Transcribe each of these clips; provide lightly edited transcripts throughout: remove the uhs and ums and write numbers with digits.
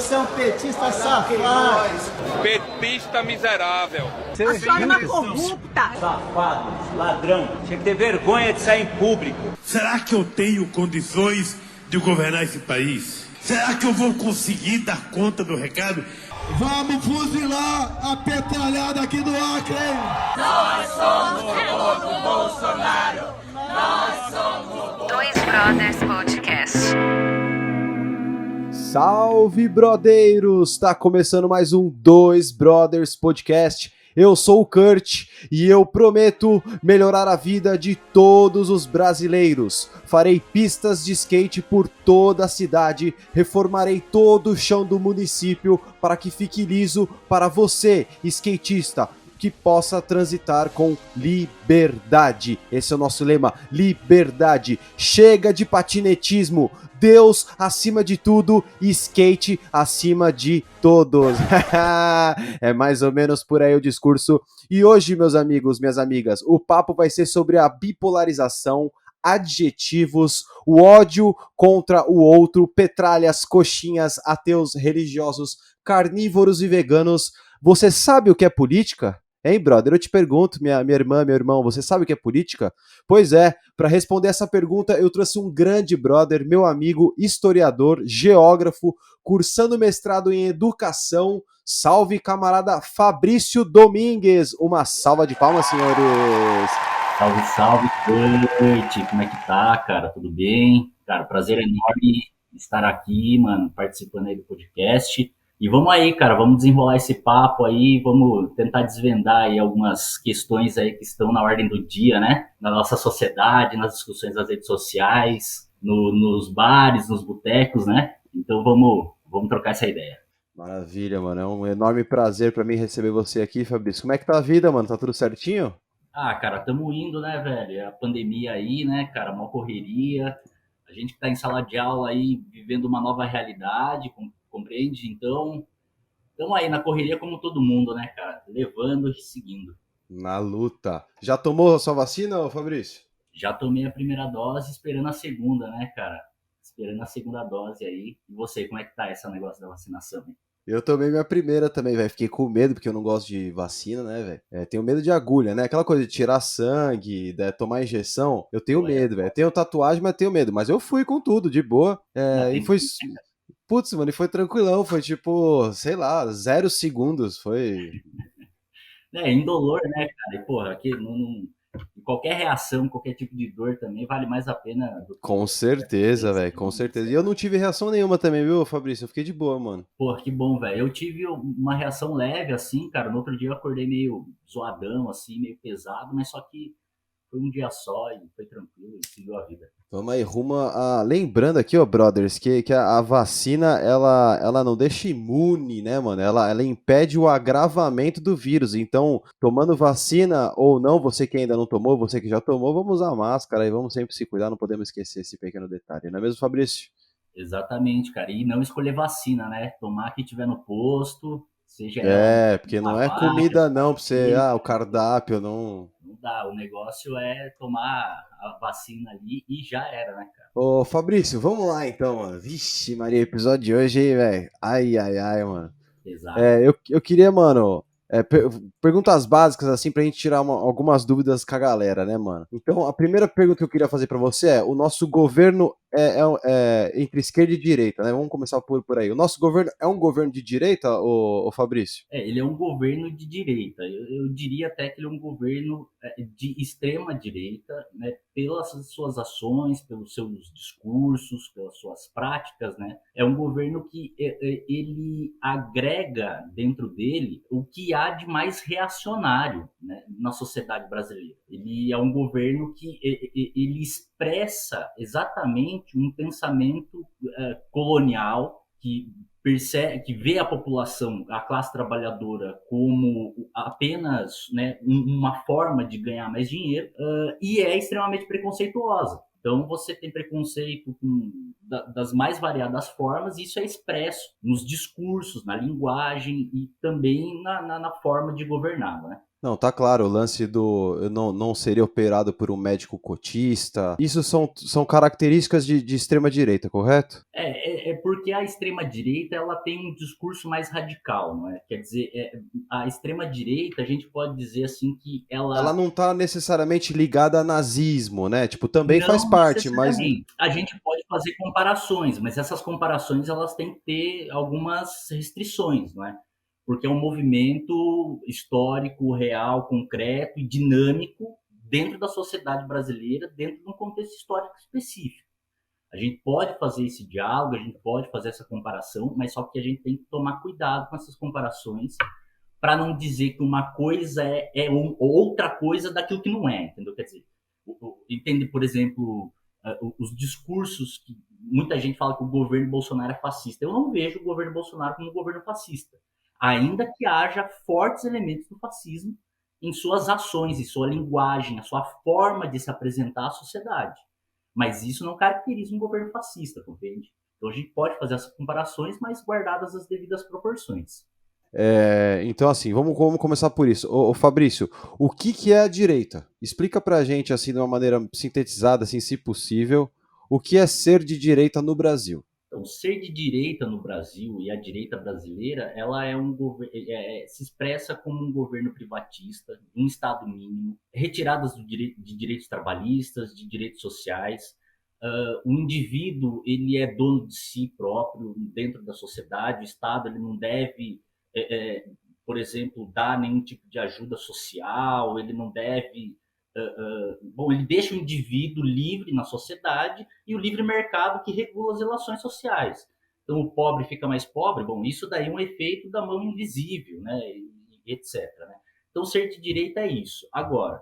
Você é um petista safado. Petista miserável. A senhora é uma corrupta. Safado, ladrão. Tinha que ter vergonha de sair em público. Será que eu tenho condições de governar esse país? Será que eu vou conseguir dar conta do recado? Vamos fuzilar a petralhada aqui do Acre, hein? Nós somos o povo Bolsonaro. Nós somos Dois Brothers Podcast. Salve, brodeiros! Tá começando mais um Dois Brothers Podcast. Eu sou o Kurt e eu prometo melhorar a vida de todos os brasileiros. Farei pistas de skate por toda a cidade, reformarei todo o chão do município para que fique liso para você, skatista, que possa transitar com liberdade. Esse é o nosso lema, liberdade. Chega de patinetismo, Deus acima de tudo e skate acima de todos. É mais ou menos por aí o discurso. E hoje, meus amigos, minhas amigas, o papo vai ser sobre a bipolarização, adjetivos, o ódio contra o outro, petralhas, coxinhas, ateus, religiosos, carnívoros e veganos. Você sabe o que é política? Hein, brother? Eu te pergunto, minha irmã, meu irmão, você sabe o que é política? Pois é, para responder essa pergunta, eu trouxe um grande brother, meu amigo, historiador, geógrafo, cursando mestrado em educação. Salve, camarada Fabrício Domingues! Uma salva de palmas, senhores! Salve, salve, Kurt. Como é que tá, cara? Tudo bem? Cara, prazer enorme estar aqui, mano, participando aí do podcast. E vamos aí, cara, vamos desenrolar esse papo aí, vamos tentar desvendar aí algumas questões aí que estão na ordem do dia, né? Na nossa sociedade, nas discussões das redes sociais, nos bares, nos botecos, né? Então vamos trocar essa ideia. Maravilha, mano. É um enorme prazer pra mim receber você aqui, Fabrício. Como é que tá a vida, mano? Tá tudo certinho? Ah, cara, tamo indo, né, velho? É a pandemia aí, né, cara? Uma correria. A gente que tá em sala de aula aí, vivendo uma nova realidade, compreende? Então, estamos aí na correria como todo mundo, né, cara? Levando e seguindo. Na luta. Já tomou a sua vacina, Fabrício? Já tomei a primeira dose, esperando a segunda, né, cara? Esperando a segunda dose aí. E você, como é que tá esse negócio da vacinação, hein? Eu tomei minha primeira também, velho. Fiquei com medo, porque eu não gosto de vacina, né, velho? Tenho medo de agulha, né? Aquela coisa de tirar sangue, tomar injeção. Eu tenho medo, velho. Tenho tatuagem, mas tenho medo. Mas eu fui com tudo, de boa. E foi... Putz, mano, e foi tranquilão. Foi tipo, sei lá, 0 segundos. Foi... Indolor, né, cara? E, porra, aqui qualquer reação, qualquer tipo de dor também vale mais a pena. Com certeza, velho, com certeza. E eu não tive reação nenhuma também, viu, Fabrício? Eu fiquei de boa, mano. Porra, que bom, velho. Eu tive uma reação leve, assim, cara. No outro dia eu acordei meio zoadão, assim, meio pesado, mas só que foi um dia só e foi tranquilo e seguiu a vida. Vamos aí, rumo a... Lembrando aqui, ó, brothers, que a vacina, ela não deixa imune, né, mano? Ela impede o agravamento do vírus. Então, tomando vacina ou não, você que ainda não tomou, você que já tomou, vamos usar máscara e vamos sempre se cuidar, não podemos esquecer esse pequeno detalhe, não é mesmo, Fabrício? Exatamente, cara. E não escolher vacina, né? Tomar que tiver no posto, seja... porque não é comida não, pra você... o cardápio, não... Não dá, o negócio é tomar a vacina ali e já era, né, cara? Ô, Fabrício, vamos lá então, mano. Vixe, Maria, episódio de hoje aí, velho. Ai, mano. Exato. Eu queria, mano, perguntas básicas, assim, pra gente tirar algumas dúvidas com a galera, né, mano? Então, a primeira pergunta que eu queria fazer pra você é: o nosso governo é entre esquerda e direita, né? Vamos começar por aí. O nosso governo é um governo de direita, ô Fabrício? Ele é um governo de direita. Eu diria até que ele é um governo de extrema direita, né? Pelas suas ações, pelos seus discursos, pelas suas práticas, né? É um governo que ele agrega dentro dele o que há de mais reacionário, né, na sociedade brasileira. Ele é um governo que ele expressa exatamente um pensamento colonial que percebe, que vê a população, a classe trabalhadora, como apenas, né, uma forma de ganhar mais dinheiro, e é extremamente preconceituosa. Então, você tem preconceito das mais variadas formas, e isso é expresso nos discursos, na linguagem e também na forma de governar, né? Não, tá claro, o lance do eu não seria operado por um médico cotista. Isso são características de extrema-direita, correto? É porque a extrema-direita ela tem um discurso mais radical, não é? Quer dizer, a extrema-direita, a gente pode dizer assim que Ela não tá necessariamente ligada a nazismo, né? Tipo, também faz não parte, mas necessariamente. A gente pode fazer comparações, mas essas comparações elas têm que ter algumas restrições, não é? Porque é um movimento histórico, real, concreto e dinâmico dentro da sociedade brasileira, dentro de um contexto histórico específico. A gente pode fazer esse diálogo, a gente pode fazer essa comparação, mas só que a gente tem que tomar cuidado com essas comparações para não dizer que uma coisa outra coisa daquilo que não é, entendeu? Quer dizer, entende, por exemplo, os discursos que muita gente fala que o governo Bolsonaro é fascista. Eu não vejo o governo Bolsonaro como um governo fascista, ainda que haja fortes elementos do fascismo em suas ações, em sua linguagem, a sua forma de se apresentar à sociedade. Mas isso não caracteriza um governo fascista, compreende? Então a gente pode fazer essas comparações, mas guardadas as devidas proporções. Então, assim, vamos começar por isso. Ô, Fabrício, o que é a direita? Explica pra gente, assim, de uma maneira sintetizada, assim, se possível, o que é ser de direita no Brasil. Então, ser de direita no Brasil e a direita brasileira, ela se expressa como um governo privatista, um Estado mínimo, retiradas de direitos trabalhistas, de direitos sociais. O indivíduo ele é dono de si próprio dentro da sociedade. O Estado ele não deve, por exemplo, dar nenhum tipo de ajuda social. Ele não deve ele deixa o indivíduo livre na sociedade e o livre mercado que regula as relações sociais. Então, o pobre fica mais pobre, isso daí é um efeito da mão invisível, né, etc. Né? Então, ser de direita é isso. Agora,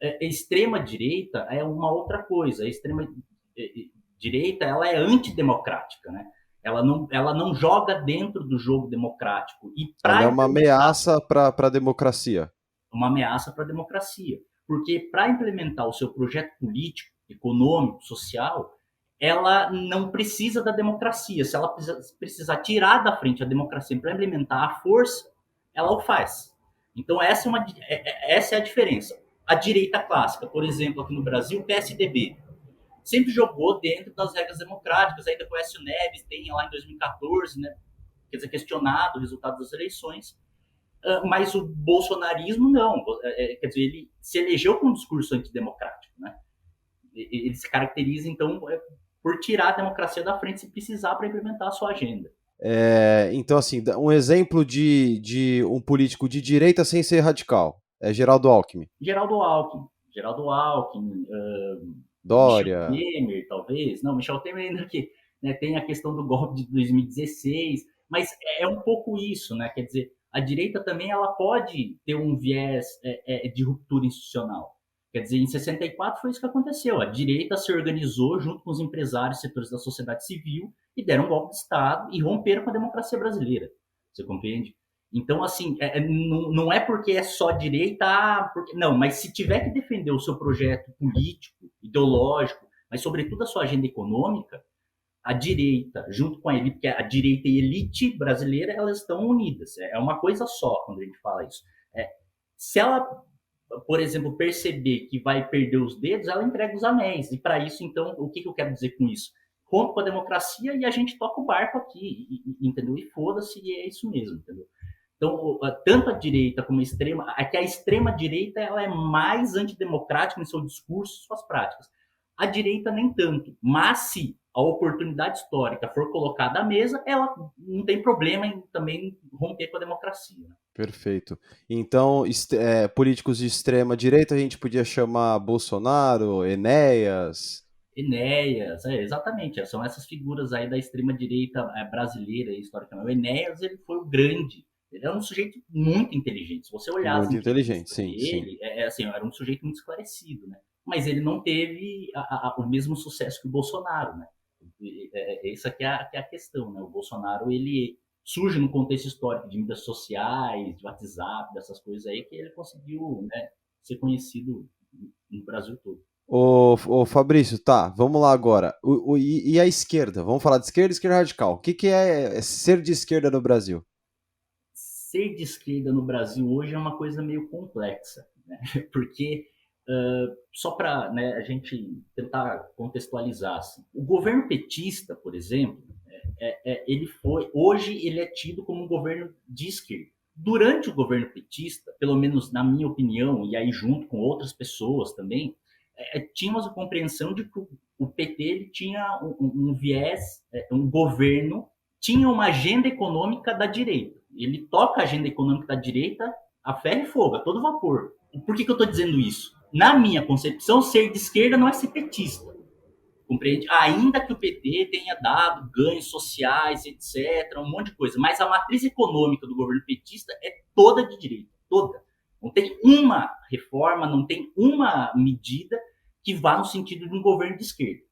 a extrema-direita é uma outra coisa. A extrema-direita ela é antidemocrática, né? Ela não joga dentro do jogo democrático. Ela é uma ameaça para a democracia. Uma ameaça para a democracia. Porque para implementar o seu projeto político, econômico, social, ela não precisa da democracia. Se ela precisar tirar da frente a democracia para implementar a força, ela o faz. Então essa é a diferença. A direita clássica, por exemplo, aqui no Brasil, o PSDB, sempre jogou dentro das regras democráticas. Ainda com o Aécio Neves, tem lá em 2014, né, quer dizer, questionado o resultado das eleições. Mas o bolsonarismo não, quer dizer, ele se elegeu com um discurso antidemocrático, né? Ele se caracteriza, então, por tirar a democracia da frente se precisar para implementar a sua agenda. Então, assim, um exemplo de um político de direita sem ser radical é Geraldo Alckmin. Geraldo Alckmin, Dória. Michel Temer, talvez. Não, Michel Temer ainda que, né, tem a questão do golpe de 2016, mas é um pouco isso, né? Quer dizer, a direita também ela pode ter um viés de ruptura institucional. Quer dizer, em 64 foi isso que aconteceu. A direita se organizou junto com os empresários, setores da sociedade civil e deram um golpe de Estado e romperam com a democracia brasileira. Você compreende? Então, assim, não é porque é só direita, não, mas se tiver que defender o seu projeto político, ideológico, mas sobretudo a sua agenda econômica, a direita, junto com a elite, porque a direita e a elite brasileira, elas estão unidas. É uma coisa só quando a gente fala isso. Se ela, por exemplo, perceber que vai perder os dedos, ela entrega os anéis. E para isso, então, o que eu quero dizer com isso? Rompe com a democracia e a gente toca o barco aqui, entendeu? E foda-se, e é isso mesmo, entendeu? Então, tanto a direita como a extrema, que a extrema-direita ela é mais antidemocrática em seu discurso e suas práticas. A direita nem tanto, mas se a oportunidade histórica for colocada à mesa, ela não tem problema em também romper com a democracia. Perfeito. Então, políticos de extrema direita a gente podia chamar Bolsonaro, Enéas, exatamente. São essas figuras aí da extrema direita brasileira, historicamente. O Enéas, ele foi o grande. Ele era um sujeito muito inteligente. Se você olhar muito inteligente, sim, ele, sim. Era um sujeito muito esclarecido, né? Mas ele não teve o mesmo sucesso que o Bolsonaro, né? Essa aqui é a questão, né? O Bolsonaro, ele surge num contexto histórico de mídias sociais, de WhatsApp, dessas coisas aí, que ele conseguiu, né, ser conhecido no Brasil todo. Ô Fabrício, tá, vamos lá agora. E a esquerda? Vamos falar de esquerda e esquerda radical. O que é ser de esquerda no Brasil? ser de esquerda no Brasil hoje é uma coisa meio complexa, né? Porque, só para, né, a gente tentar contextualizar, assim, o governo petista, por exemplo, hoje ele é tido como um governo de esquerda. Durante o governo petista, pelo menos na minha opinião, e aí junto com outras pessoas também, tínhamos a compreensão de que o PT ele tinha um viés, um governo, tinha uma agenda econômica da direita. Ele toca a agenda econômica da direita a ferro e fogo, a todo vapor. Por que eu estou dizendo isso? Na minha concepção, ser de esquerda não é ser petista. Compreende? Ainda que o PT tenha dado ganhos sociais, etc., um monte de coisa, mas a matriz econômica do governo petista é toda de direita, toda. Não tem uma reforma, não tem uma medida que vá no sentido de um governo de esquerda.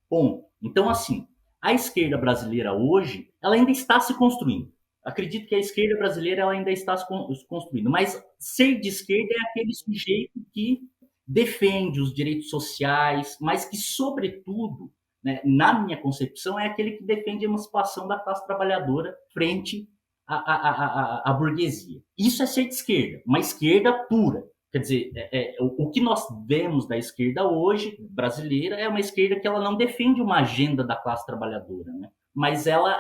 Bom, então assim, a esquerda brasileira hoje, ela ainda está se construindo. Acredito que a esquerda brasileira ela ainda está se construindo, mas ser de esquerda é aquele sujeito que defende os direitos sociais, mas que, sobretudo, né, na minha concepção, é aquele que defende a emancipação da classe trabalhadora frente à burguesia. Isso é ser de esquerda, uma esquerda pura. Quer dizer, o que nós vemos da esquerda hoje, brasileira, é uma esquerda que ela não defende uma agenda da classe trabalhadora, né? Mas ela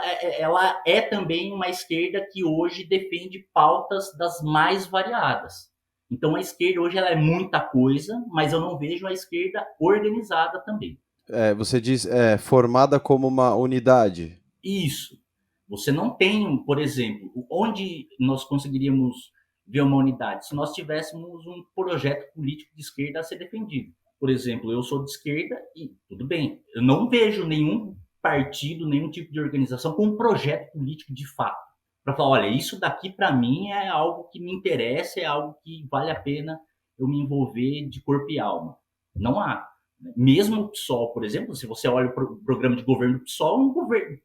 é também uma esquerda que hoje defende pautas das mais variadas. Então, a esquerda hoje ela é muita coisa, mas eu não vejo a esquerda organizada também. Você diz formada como uma unidade. Isso. Você não tem, por exemplo, onde nós conseguiríamos ver uma unidade? Se nós tivéssemos um projeto político de esquerda a ser defendido. Por exemplo, eu sou de esquerda e tudo bem. Eu não vejo nenhum partido, nenhum tipo de organização com um projeto político de fato. Para falar, olha, isso daqui para mim é algo que me interessa, é algo que vale a pena eu me envolver de corpo e alma. Não há. Mesmo o PSOL, por exemplo, se você olha o programa de governo do PSOL, um governo,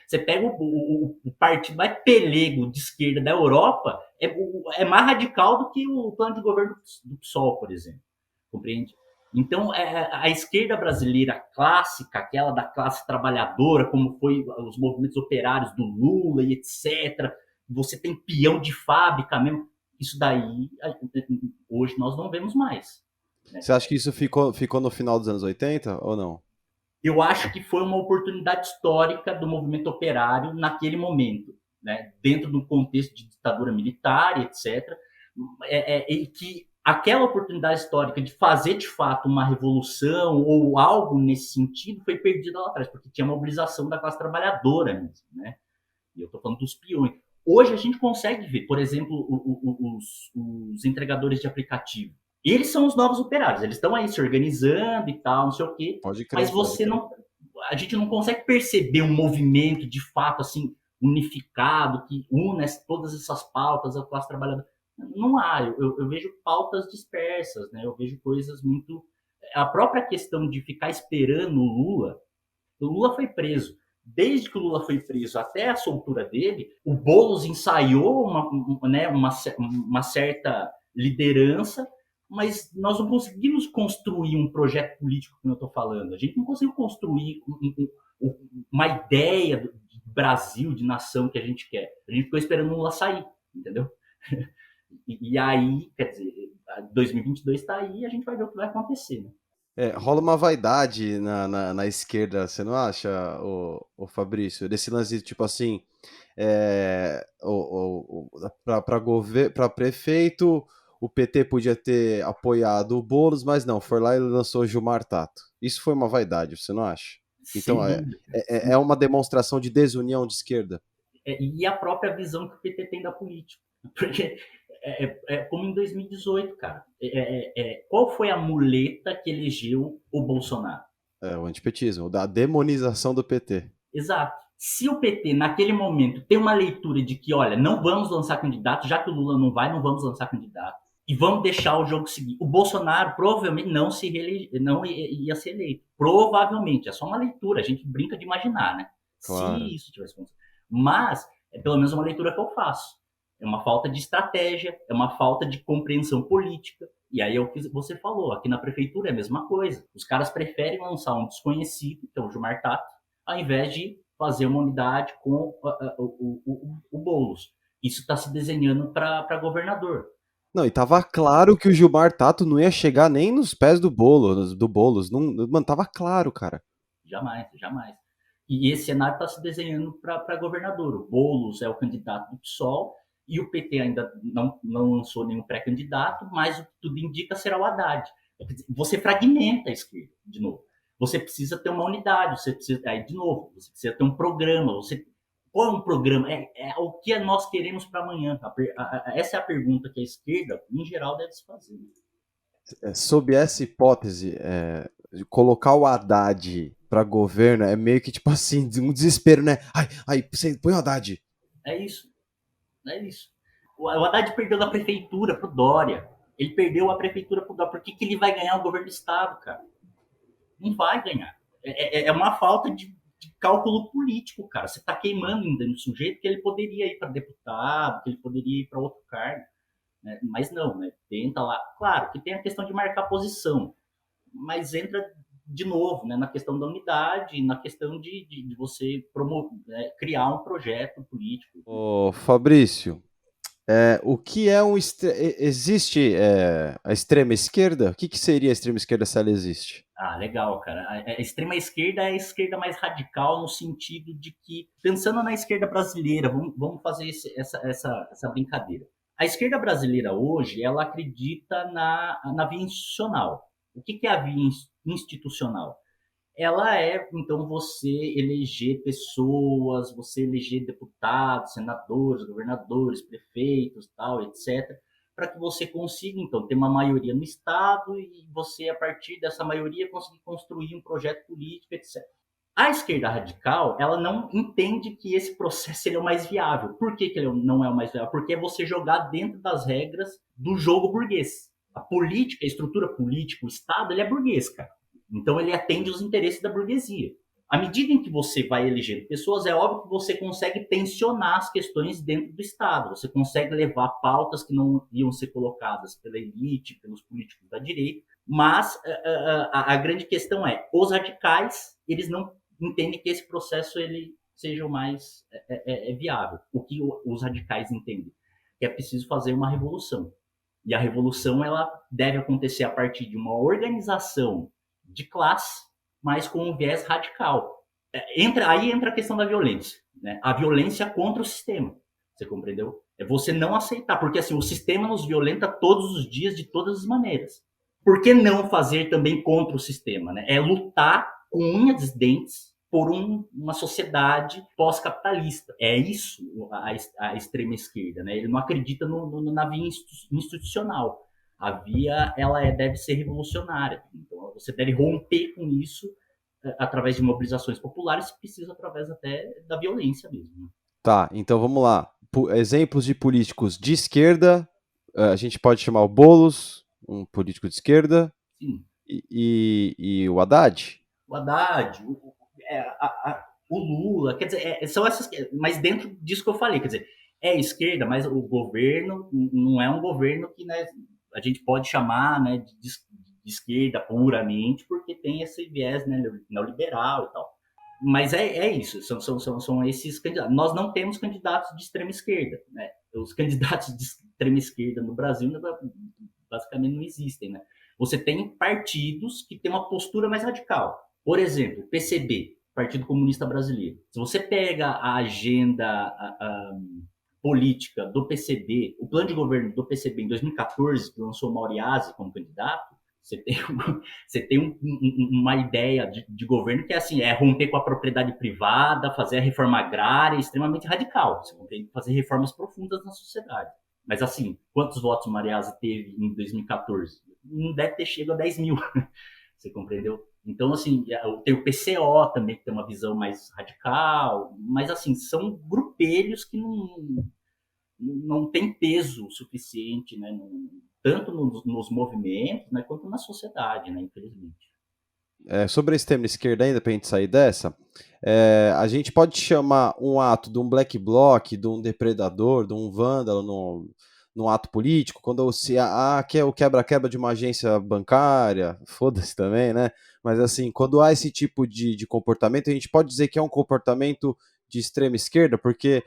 você pega o partido mais pelego de esquerda da Europa, é mais radical do que o plano de governo do PSOL, por exemplo. Compreende? Então, a esquerda brasileira clássica, aquela da classe trabalhadora, como foi os movimentos operários do Lula e etc., você tem peão de fábrica mesmo, isso daí, hoje nós não vemos mais. Né? Você acha que isso ficou no final dos anos 80 ou não? Eu acho que foi uma oportunidade histórica do movimento operário naquele momento, né? Dentro do contexto de ditadura militar, etc., e que aquela oportunidade histórica de fazer, de fato, uma revolução ou algo nesse sentido foi perdida lá atrás, porque tinha mobilização da classe trabalhadora mesmo, né? E eu estou falando dos peões. Hoje a gente consegue ver, por exemplo, os entregadores de aplicativo. Eles são os novos operários, eles estão aí se organizando e tal, não sei o quê, mas a gente não consegue perceber um movimento, de fato, assim, unificado, que une todas essas pautas da classe trabalhadora. Não há, eu vejo pautas dispersas, né? Eu vejo coisas muito... A própria questão de ficar esperando o Lula foi preso. Desde que o Lula foi preso até a soltura dele, o Boulos ensaiou uma certa liderança, mas nós não conseguimos construir um projeto político, como eu estou falando. A gente não conseguiu construir uma ideia de Brasil, de nação que a gente quer. A gente ficou esperando o Lula sair, entendeu? E aí, quer dizer, 2022 está aí e a gente vai ver o que vai acontecer, né? Rola uma vaidade na esquerda, você não acha, o Fabrício? Desse lance, tipo assim, para prefeito, o PT podia ter apoiado o Boulos, mas não, foi lá e lançou o Gilmar Tato. Isso foi uma vaidade, você não acha? Então, é uma demonstração de desunião de esquerda. E a própria visão que o PT tem da política. Porque como em 2018, cara. Qual foi a muleta que elegeu o Bolsonaro? O antipetismo, da demonização do PT. Exato. Se o PT, naquele momento, tem uma leitura de que, olha, não vamos lançar candidato, já que o Lula não vai, não vamos lançar candidato, e vamos deixar o jogo seguir. O Bolsonaro provavelmente não ia ser eleito. Provavelmente. É só uma leitura. A gente brinca de imaginar, né? Claro. Se isso tivesse acontecido. Mas, é pelo menos uma leitura que eu faço. É uma falta de estratégia, é uma falta de compreensão política. E aí é o que você falou, aqui na prefeitura é a mesma coisa. Os caras preferem lançar um desconhecido, que é o Gilmar Tato, ao invés de fazer uma unidade com o Boulos. Isso está se desenhando para governador. Não, e tava claro que o Gilmar Tato não ia chegar nem nos pés do Boulos. Não, mano, tava claro, cara. Jamais. E esse cenário está se desenhando para governador. O Boulos é o candidato do PSOL e o PT ainda não lançou nenhum pré-candidato, mas o que tudo indica será o Haddad. Você fragmenta a esquerda, de novo. Você precisa ter uma unidade, você precisa ter um programa. Qual é um programa? É o que nós queremos para amanhã. Essa é a pergunta que a esquerda, em geral, deve se fazer. Sob essa hipótese, colocar o Haddad para governo é meio que tipo assim, um desespero, né? Ai, você põe o Haddad. É isso. O Haddad perdeu da prefeitura pro Dória. Ele perdeu a prefeitura pro Dória. Por que ele vai ganhar o governo do estado, cara? Não vai ganhar. É uma falta de cálculo político, cara. Você está queimando ainda no sujeito que ele poderia ir para deputado, que ele poderia ir para outro cargo, né? Mas não, né? Tenta lá. Claro que tem a questão de marcar posição, mas entra de novo, né, na questão da unidade, na questão de você promover, né, criar um projeto político. Ô, Fabrício, o que é existe a extrema esquerda? O que seria a extrema esquerda se ela existe? Ah, legal, cara. A extrema esquerda é a esquerda mais radical no sentido de que, pensando na esquerda brasileira, vamos fazer essa brincadeira. A esquerda brasileira hoje, ela acredita na via institucional. O que é a via institucional? Ela é, então, você eleger pessoas, você eleger deputados, senadores, governadores, prefeitos, tal, etc., para que você consiga, então, ter uma maioria no Estado e você, a partir dessa maioria, conseguir construir um projeto político, etc. A esquerda radical, ela não entende que esse processo ele é o mais viável. Por que ele não é o mais viável? Porque é você jogar dentro das regras do jogo burguês. A política, a estrutura política, o Estado, ele é burguês, cara. Então ele atende os interesses da burguesia. À medida em que você vai elegendo pessoas, é óbvio que você consegue tensionar as questões dentro do Estado. Você consegue levar pautas que não iam ser colocadas pela elite, pelos políticos da direita. Mas a grande questão é, os radicais, eles não entendem que esse processo ele seja o mais viável. O que os radicais entendem? Que é preciso fazer uma revolução. E a revolução ela deve acontecer a partir de uma organização de classe, mas com um viés radical. Aí entra a questão da violência, né? A violência contra o sistema, você compreendeu? É você não aceitar, porque assim, o sistema nos violenta todos os dias, de todas as maneiras. Por que não fazer também contra o sistema, né? É lutar com unhas e dentes por uma sociedade pós-capitalista. É isso a extrema esquerda, né? Ele não acredita na via institucional. A via ela deve ser revolucionária. Então, você deve romper com isso através de mobilizações populares, se precisa através até da violência mesmo. Tá, então vamos lá. Exemplos de políticos de esquerda, a gente pode chamar o Boulos, um político de esquerda. Sim. E o Haddad? O Haddad, o Lula, quer dizer, são essas, mas dentro disso que eu falei, quer dizer, é esquerda, mas o governo não é um governo que, né, a gente pode chamar, né, de esquerda puramente, porque tem esse viés, né, neoliberal e tal. Mas é isso, são esses candidatos. Nós não temos candidatos de extrema esquerda, né? Os candidatos de extrema esquerda no Brasil basicamente não existem, né? Você tem partidos que têm uma postura mais radical. Por exemplo, o PCB, Partido Comunista Brasileiro. Se você pega a agenda política do PCB, o plano de governo do PCB em 2014, que lançou o Mauriazi como candidato, você tem uma ideia de governo que é assim, romper com a propriedade privada, fazer a reforma agrária, extremamente radical. Você tem que fazer reformas profundas na sociedade. Mas assim, quantos votos o Mauriazi teve em 2014? Não deve ter chegado a 10 mil. Você compreendeu? Então, assim, tem o PCO também, que tem uma visão mais radical, mas assim, são grupelhos que não tem peso suficiente, né, tanto nos movimentos, né, quanto na sociedade, né, infelizmente. Sobre a extrema esquerda ainda, para a gente sair dessa, a gente pode chamar um ato de um black bloc, de um depredador, de um vândalo num ato político, quando que é o quebra-quebra de uma agência bancária, foda-se também, né? Mas assim, quando há esse tipo de comportamento, a gente pode dizer que é um comportamento de extrema esquerda? Porque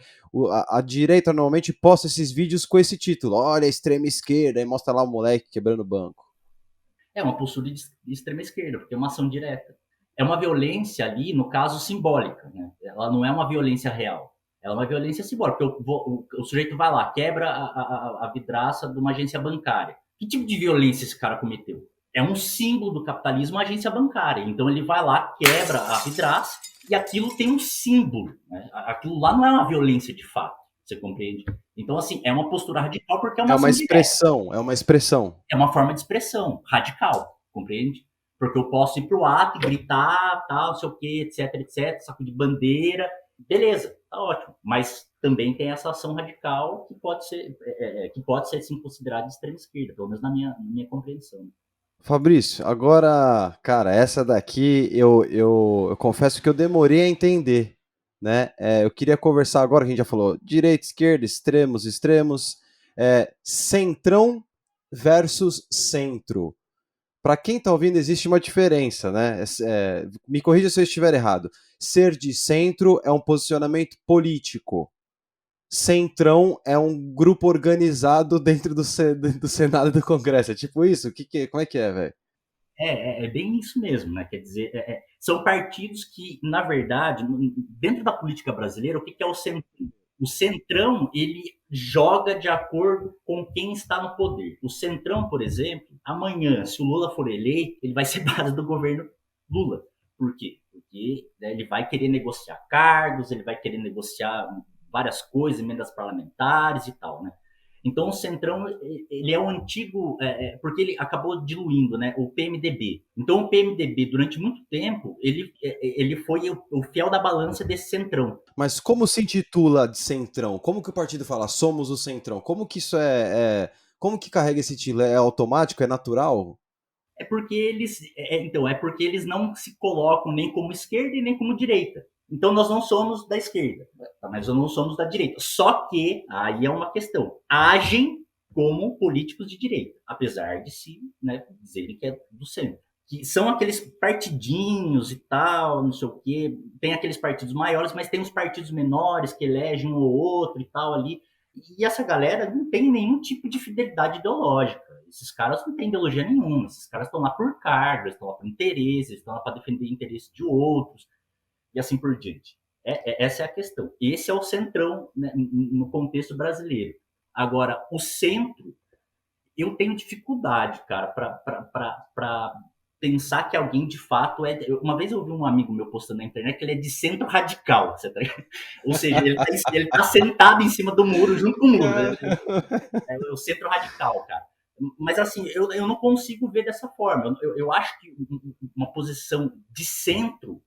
a direita normalmente posta esses vídeos com esse título, olha a extrema esquerda, e mostra lá o moleque quebrando o banco. É uma postura de extrema esquerda, porque é uma ação direta. É uma violência ali, no caso, simbólica, né? Ela não é uma violência real. Ela é uma violência simbólica, porque o sujeito vai lá, quebra a vidraça de uma agência bancária. Que tipo de violência esse cara cometeu? É um símbolo do capitalismo a agência bancária. Então ele vai lá, quebra a vidraça, e aquilo tem um símbolo, né? Aquilo lá não é uma violência de fato, você compreende? Então, assim, é uma postura radical porque é uma ação expressão, direta. é uma expressão. É uma forma de expressão radical, compreende? Porque eu posso ir pro ato e gritar, tal, não sei o quê, etc, saco de bandeira, beleza, tá ótimo. Mas também tem essa ação radical que pode ser sim considerada de extrema esquerda, pelo menos na minha compreensão. Fabrício, agora, cara, essa daqui eu confesso que eu demorei a entender, né? Eu queria conversar agora, que a gente já falou direita, esquerda, extremos, centrão versus centro. Para quem tá ouvindo, existe uma diferença, né? Me corrija se eu estiver errado. Ser de centro é um posicionamento político. Centrão é um grupo organizado dentro do Senado e do Congresso. É tipo isso? Como é que é, velho? É bem isso mesmo, né? Quer dizer, são partidos que, na verdade, dentro da política brasileira, o que é o centrão? O centrão, ele joga de acordo com quem está no poder. O centrão, por exemplo, amanhã, se o Lula for eleito, ele vai ser base do governo Lula. Por quê? Porque, né, ele vai querer negociar cargos, ele vai querer negociar várias coisas, emendas parlamentares e tal, né? Então o Centrão, ele é o antigo, porque ele acabou diluindo, né, o PMDB. Então o PMDB, durante muito tempo, ele foi o fiel da balança desse Centrão. Mas como se intitula de Centrão? Como que o partido fala, somos o Centrão? Como que isso como que carrega esse título? É automático? É natural? É porque eles não se colocam nem como esquerda e nem como direita. Então nós não somos da esquerda, mas nós não somos da direita. Só que, aí é uma questão, agem como políticos de direita, apesar de se, né, dizerem que é do centro. Que são aqueles partidinhos e tal, não sei o quê. Tem aqueles partidos maiores, mas tem uns partidos menores que elegem um ou outro e tal ali. E essa galera não tem nenhum tipo de fidelidade ideológica. Esses caras não têm ideologia nenhuma. Esses caras estão lá por cargos, estão lá por interesses, estão lá para defender interesses de outros e assim por diante. Essa é a questão. Esse é o centrão, né, no contexto brasileiro. Agora, o centro, eu tenho dificuldade, cara, para pensar que alguém de fato é. Uma vez eu vi um amigo meu postando na internet que ele é de centro radical, você tá... Ou seja, ele tá sentado em cima do muro junto com o muro. Né? É o centro radical, cara. Mas assim, eu não consigo ver dessa forma. Eu acho que uma posição de centro,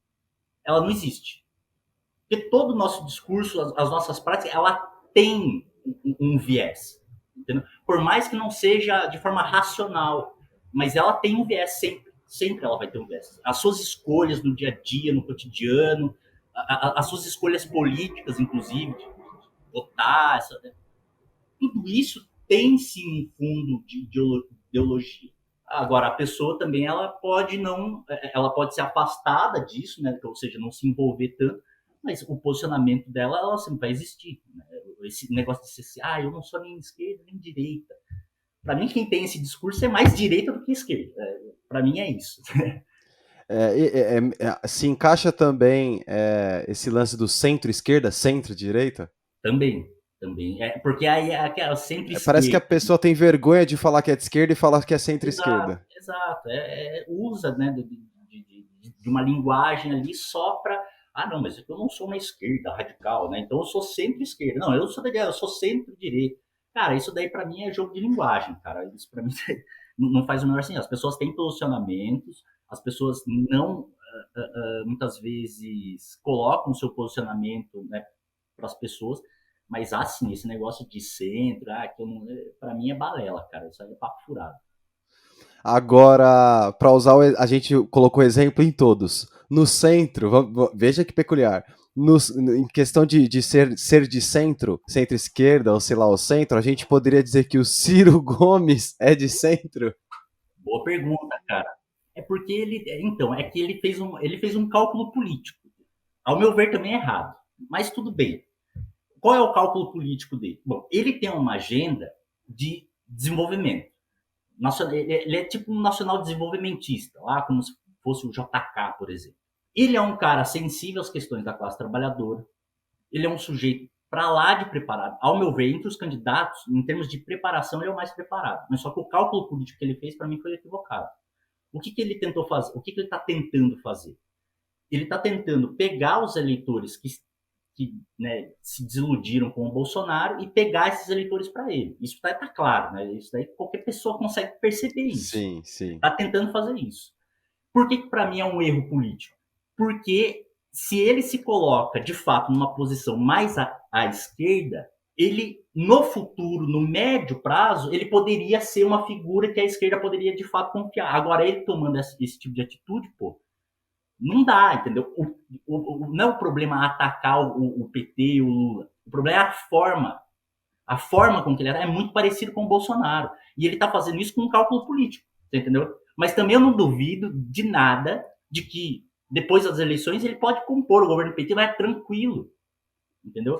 ela não existe. Porque todo o nosso discurso, as nossas práticas, ela tem um viés. Entendeu? Por mais que não seja de forma racional, mas ela tem um viés sempre. Sempre ela vai ter um viés. As suas escolhas no dia a dia, no cotidiano, as suas escolhas políticas, inclusive, de votar, né? Tudo isso tem sim um fundo de ideologia. Agora, a pessoa também ela pode ser afastada disso, né? Ou seja, não se envolver tanto, mas o posicionamento dela, ela sempre vai existir. Né? Esse negócio de ser assim, eu não sou nem esquerda nem direita. Para mim, quem tem esse discurso é mais direita do que esquerda. Para mim é isso. Se encaixa também esse lance do centro-esquerda, centro-direita? Também. Porque aí aquela centro-esquerda. Parece que a pessoa tem vergonha de falar que é de esquerda e falar que é centro-esquerda. Exato. Usa, né, de uma linguagem ali só para. Não, mas eu não sou uma esquerda radical, né? Então eu sou centro-esquerda. Não, eu sou centro-direita. Cara, isso daí para mim é jogo de linguagem, cara. Isso para mim não faz o menor sentido. As pessoas têm posicionamentos, as pessoas não, muitas vezes, colocam o seu posicionamento, né, para as pessoas. Mas, assim, esse negócio de centro, pra mim é balela, cara. Isso aí é papo furado. Agora, para usar, a gente colocou exemplo em todos. No centro, veja que peculiar. Em questão de ser de centro-esquerda, ou sei lá, o centro, a gente poderia dizer que o Ciro Gomes é de centro? Boa pergunta, cara. É porque ele fez um cálculo político. Ao meu ver, também é errado. Mas tudo bem. Qual é o cálculo político dele? Bom, ele tem uma agenda de desenvolvimento. Ele é tipo um nacional desenvolvimentista, lá como se fosse o JK, por exemplo. Ele é um cara sensível às questões da classe trabalhadora, ele é um sujeito para lá de preparado. Ao meu ver, entre os candidatos, em termos de preparação, ele é o mais preparado. Mas só que o cálculo político que ele fez, para mim, foi equivocado. O que ele tentou fazer? O que ele está tentando fazer? Ele está tentando pegar os eleitores que né, se desiludiram com o Bolsonaro e pegar esses eleitores para ele. Isso tá claro, né? Isso daí qualquer pessoa consegue perceber isso. Sim, sim. Está tentando fazer isso. Por que para mim é um erro político? Porque se ele se coloca, de fato, numa posição mais à esquerda, ele, no futuro, no médio prazo, ele poderia ser uma figura que a esquerda poderia, de fato, confiar. Agora, ele tomando esse tipo de atitude, pô, não dá, entendeu? Não é o problema atacar o PT e o Lula. O problema é a forma. A forma com que ele é muito parecido com o Bolsonaro. E ele está fazendo isso com um cálculo político, entendeu? Mas também eu não duvido de nada de que depois das eleições ele pode compor o governo PT, vai tranquilo, entendeu?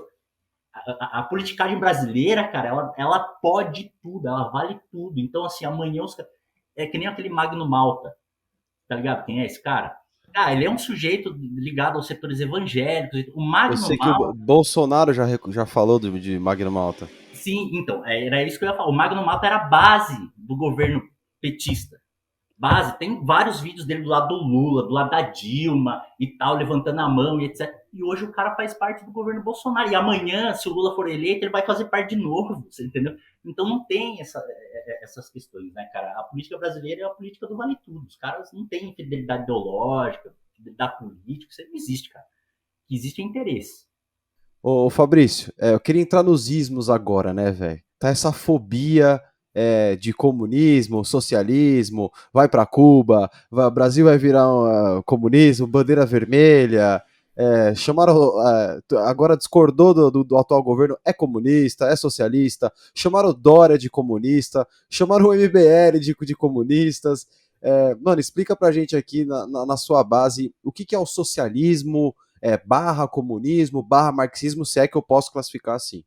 A politicagem brasileira, cara, ela pode tudo, ela vale tudo. Então, assim, amanhã é que nem aquele Magno Malta, tá ligado? Quem é esse cara? Ah, ele é um sujeito ligado aos setores evangélicos. O Magno Eu sei que Malta... o Bolsonaro já falou de Magno Malta. Sim, então, era isso que eu ia falar. O Magno Malta era a base do governo petista. Base, tem vários vídeos dele do lado do Lula, do lado da Dilma e tal, levantando a mão e etc. E hoje o cara faz parte do governo Bolsonaro. E amanhã, se o Lula for eleito, ele vai fazer parte de novo, você entendeu? Então não tem essas questões, né, cara? A política brasileira é a política do vale tudo. Os caras não têm fidelidade ideológica, fidelidade política, isso não existe, cara. O que existe é interesse. Ô Fabrício, eu queria entrar nos ismos agora, né, velho? Tá essa fobia de comunismo, socialismo, vai para Cuba, o Brasil vai virar comunismo, bandeira vermelha, chamaram, agora discordou do atual governo, é comunista, é socialista, chamaram o Dória de comunista, chamaram o MBL de comunistas. Mano, explica pra gente aqui na sua base o que é o socialismo, barra comunismo, barra marxismo, se é que eu posso classificar assim.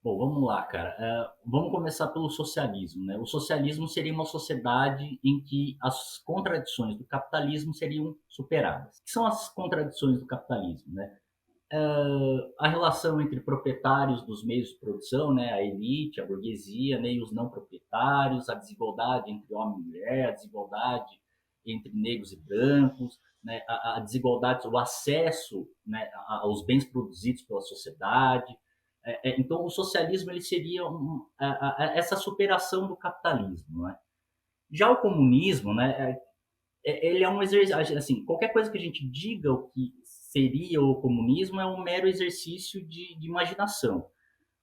Bom, vamos lá, cara. Vamos começar pelo socialismo, né? O socialismo seria uma sociedade em que as contradições do capitalismo seriam superadas. O que são as contradições do capitalismo, né? A relação entre proprietários dos meios de produção, né? A elite, a burguesia, né? E os não proprietários, a desigualdade entre homem e mulher, a desigualdade entre negros e brancos, né? A desigualdade, o acesso, né, aos bens produzidos pela sociedade. Então, o socialismo ele seria essa superação do capitalismo, né? Já o comunismo, né, ele é um exercício, assim, qualquer coisa que a gente diga o que seria o comunismo é um mero exercício de imaginação,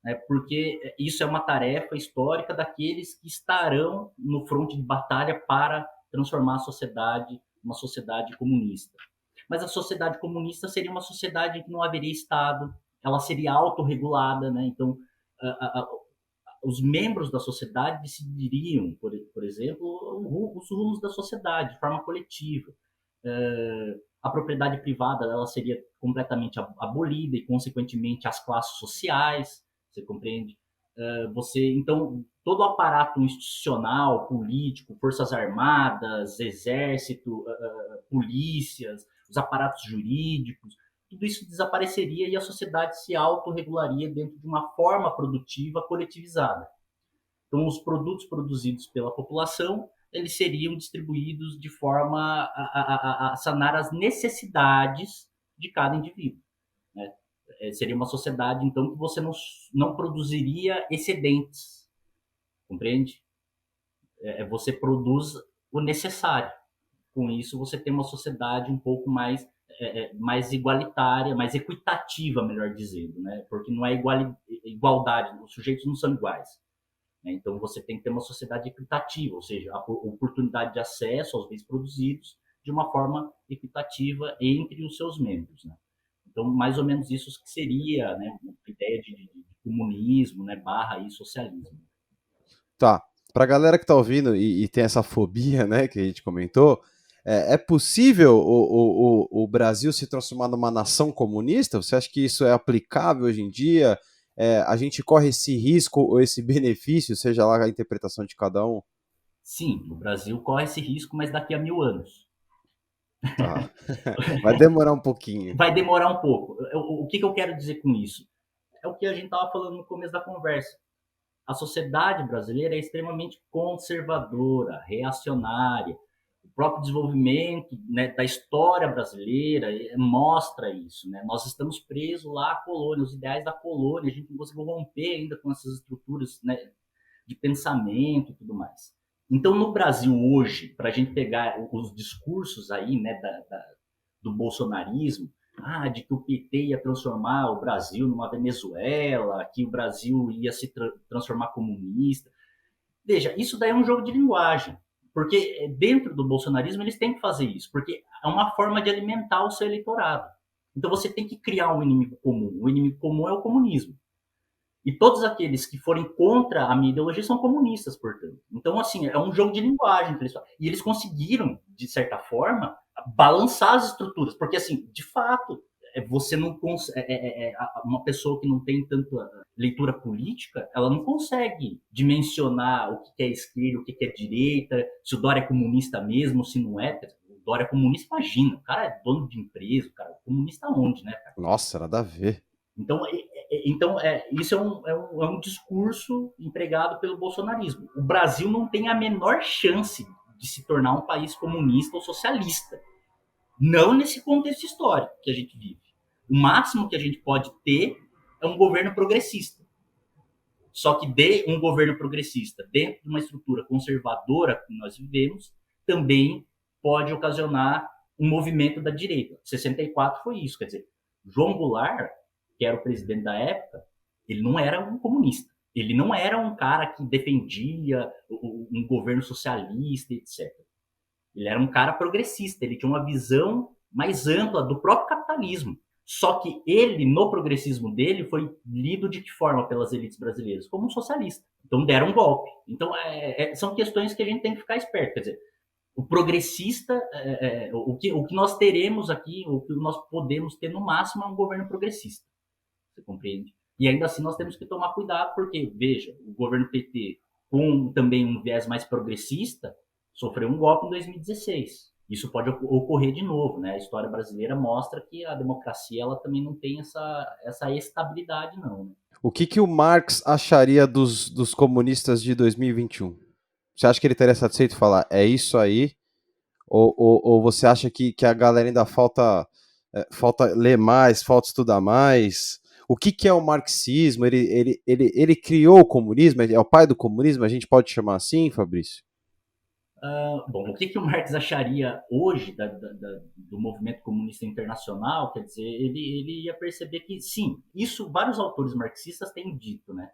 né? Porque isso é uma tarefa histórica daqueles que estarão no fronte de batalha para transformar a sociedade uma sociedade comunista. Mas a sociedade comunista seria uma sociedade em que não haveria Estado, ela seria autorregulada, né? Então, os membros da sociedade decidiriam, por exemplo, os rumos da sociedade, de forma coletiva. A propriedade privada ela seria completamente abolida e, consequentemente, as classes sociais, você compreende? Então, todo o aparato institucional, político, forças armadas, exército, polícias, os aparatos jurídicos, tudo isso desapareceria e a sociedade se autorregularia dentro de uma forma produtiva coletivizada. Então, os produtos produzidos pela população, eles seriam distribuídos de forma a sanar as necessidades de cada indivíduo, né? Seria uma sociedade, então, que você não produziria excedentes, compreende? Você produz o necessário. Com isso, você tem uma sociedade um pouco mais igualitária, mais equitativa, melhor dizendo, né? Porque não é igualdade, os sujeitos não são iguais, né? Então você tem que ter uma sociedade equitativa, ou seja, a oportunidade de acesso aos bens produzidos de uma forma equitativa entre os seus membros, né? Então, mais ou menos isso que seria, né, uma ideia de comunismo, né, barra e socialismo. Tá, pra galera que tá ouvindo e tem essa fobia, né, que a gente comentou, É possível o Brasil se transformar numa nação comunista? Você acha que isso é aplicável hoje em dia? A gente corre esse risco ou esse benefício, seja lá a interpretação de cada um? Sim, o Brasil corre esse risco, mas daqui a 1000 anos. Tá. Vai demorar um pouquinho. Vai demorar um pouco. O que eu quero dizer com isso? É o que a gente estava falando no começo da conversa. A sociedade brasileira é extremamente conservadora, reacionária. O próprio desenvolvimento, né, da história brasileira mostra isso. Né? Nós estamos presos lá à colônia, os ideais da colônia, a gente não conseguiu romper ainda com essas estruturas, né, de pensamento e tudo mais. Então, no Brasil hoje, para a gente pegar os discursos aí, né, do bolsonarismo, de que o PT ia transformar o Brasil numa Venezuela, que o Brasil ia se transformar comunista. Veja, isso daí é um jogo de linguagem, porque dentro do bolsonarismo eles têm que fazer isso, porque é uma forma de alimentar o seu eleitorado. Então você tem que criar um inimigo comum. O inimigo comum é o comunismo. E todos aqueles que forem contra a minha ideologia são comunistas, portanto. Então, assim, é um jogo de linguagem. E eles conseguiram, de certa forma, balançar as estruturas. Porque, assim, de fato, você não consegue... uma pessoa que não tem tanta leitura política, ela não consegue dimensionar o que é esquerda, o que é direita, se o Dória é comunista mesmo, se não é. O Dória é comunista, imagina. O cara é dono de empresa, o cara é comunista onde, né, cara? Nossa, nada a ver. Então isso é um discurso empregado pelo bolsonarismo. O Brasil não tem a menor chance de se tornar um país comunista ou socialista. Não nesse contexto histórico que a gente vive. O máximo que a gente pode ter é um governo progressista. Só que um governo progressista dentro de uma estrutura conservadora que nós vivemos também pode ocasionar um movimento da direita. 64 foi isso, quer dizer, João Goulart, que era o presidente da época, ele não era um comunista. Ele não era um cara que defendia um governo socialista, etc. Ele era um cara progressista, ele tinha uma visão mais ampla do próprio capitalismo. Só que ele, no progressismo dele, foi lido de que forma pelas elites brasileiras? Como um socialista. Então deram um golpe. Então são questões que a gente tem que ficar esperto. Quer dizer, o progressista, o que nós teremos aqui, o que nós podemos ter no máximo é um governo progressista. Você compreende? E ainda assim nós temos que tomar cuidado, porque, veja, o governo PT, com também um viés mais progressista, sofreu um golpe em 2016. Isso pode ocorrer de novo, né? A história brasileira mostra que a democracia ela também não tem essa estabilidade, não. Né? O que o Marx acharia dos comunistas de 2021? Você acha que ele teria satisfeito falar, é isso aí? Ou você acha que a galera ainda falta ler mais, falta estudar mais? O que é o marxismo? Ele criou o comunismo? Ele é o pai do comunismo? A gente pode chamar assim, Fabrício? Bom, o que o Marx acharia hoje do movimento comunista internacional? Quer dizer, ele ia perceber que, sim, isso vários autores marxistas têm dito, né?